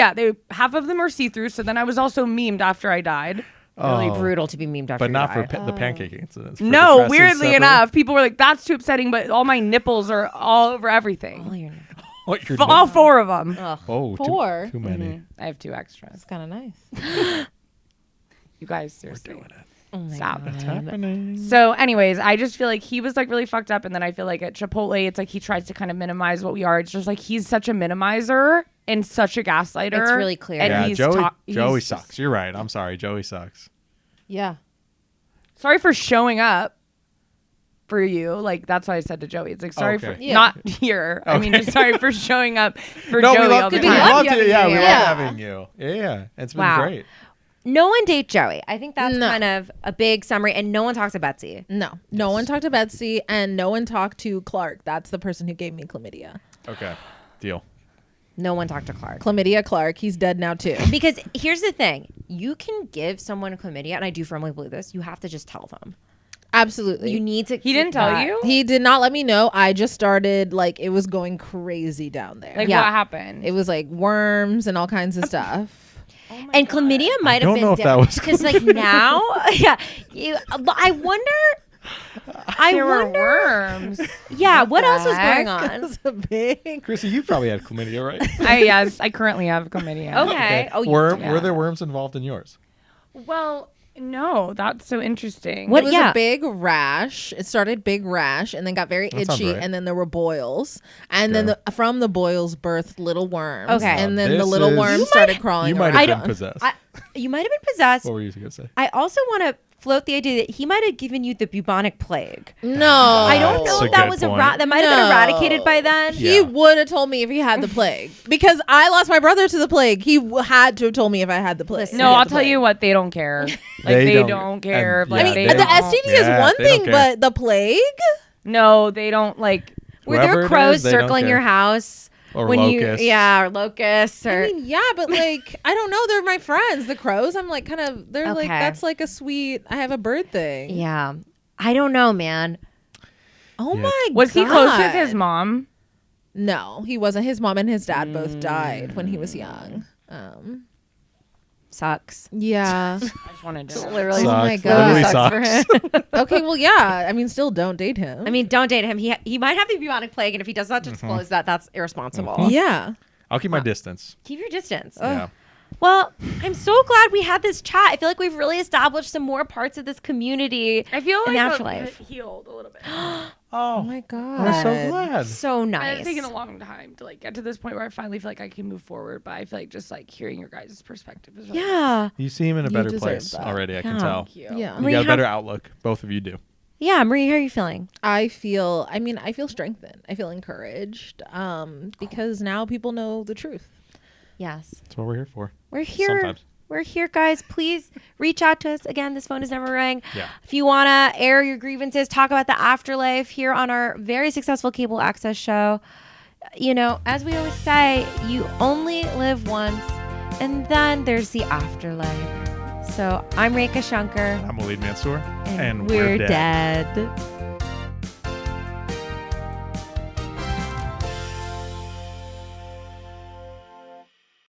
half of them are see-through. So then I was also memed after I died. Really brutal to be memed after but not you for died. the pancake incidents. For No, the dresses weirdly separate? enough, people were like, "That's too upsetting," but all my nipples are all over everything. All your What, your All 4 of them. Oh, 4? Too many. I have 2 extras. That's kind of nice. You guys, seriously. We're doing it. Oh my Stop. God. It's happening. So anyways, I just feel like he was like really fucked up. And then I feel like at Chipotle, it's like he tries to kind of minimize what we are. It's just like he's such a minimizer and such a gaslighter. It's really clear. And Yeah, he's Joey he's sucks. You're right. I'm sorry. Joey sucks. Yeah. Sorry for showing up for you. Like, that's why I said to Joey. It's like, sorry Okay. for Yeah. not here. I mean, just sorry for showing up for No, Joey we all love the you. time. We love you. Yeah, we you. love Yeah. having you. Yeah, it's been Wow. great. No one date Joey. I think that's No. kind of a big summary. And no one talks to Betsy. No one talked to Betsy, and no one talked to Clark. That's the person who gave me chlamydia. Okay, deal. No one talked to Clark. Chlamydia Clark. He's dead now too. Because here's the thing. You can give someone chlamydia, and I do firmly believe this. You have to just tell them. Absolutely. You need to He didn't tell you? He did not let me know. I just started like it was going crazy down there. Like, Yeah. what happened? it was like worms and all kinds of stuff. And chlamydia might have don't been know if that was because like now, yeah. I wonder. there were worms. Yeah. What else was heck? going on? It's a big. Chrissy, you probably had chlamydia, right? Yes, I currently have chlamydia. Okay. Oh, Were yeah. there worms involved in yours? Well, no, that's so interesting. What? It was Yeah. a big rash. It started big rash and then got very That sounds itchy, right. and then there were boils, and then from the boils birthed little worms. Okay. And then the This little is- worms You started crawling. You might around. have been possessed. You might have been possessed. What were you going to say? I also want to float the idea that he might have given you the bubonic plague. No, I don't know That's if a that good was point. that might have been eradicated by then. Yeah. He would have told me if he had the plague because I lost my brother to the plague. He had to have told me if I had the plague. Listen, No, I'll tell you what, they don't care. Like, they don't care. and- Like, yeah, I mean, they the don't. STD is Yeah, one they don't thing, care. but the plague. No, they don't like. Were Whoever there it crows is, they don't circling care. your house? Or when locusts. or locusts, or I mean, yeah, but like, I don't know. They're my friends, the crows. I'm like, kind of. They're like, Okay. that's like a sweet. I have a bird thing. yeah. I don't know, man. Oh Yeah. my god. Was he close with his mom? No, he wasn't. His mom and his dad both died when he was young. Sucks. Yeah. I just wanted to. Literally, Oh my Sucks. God. Literally sucks for sucks. him. Okay. Well, yeah. I mean, still don't date him. I mean, don't date him. He might have the bubonic plague, and if he does not disclose that, that's irresponsible. yeah. I'll keep my distance. Keep your distance. Yeah. Well, I'm so glad we had this chat. I feel like we've really established some more parts of this community. I feel in like Afterlife. healed a little bit. Oh my god. I'm so glad. So It's nice. taken a long time to like get to this point where I finally feel like I can move forward. But I feel like just like hearing your guys' perspective is really Yeah. You seem in a You better deserve place that. already. I can Yeah. tell. cute. Yeah. You Marie, got a how- better outlook. Both of you do. Yeah, Marie, how are you feeling? I feel strengthened. I feel encouraged. Because now people know the truth. Yes. That's what we're here for. We're here. Sometimes. We're here, guys. Please reach out to us. Again, this phone has never rang. Yeah. If you want to air your grievances, talk about the afterlife here on our very successful cable access show. You know, as we always say, you only live once, and then there's the afterlife. So I'm Rekha Shankar, I'm Waleed Mansour. and we're dead.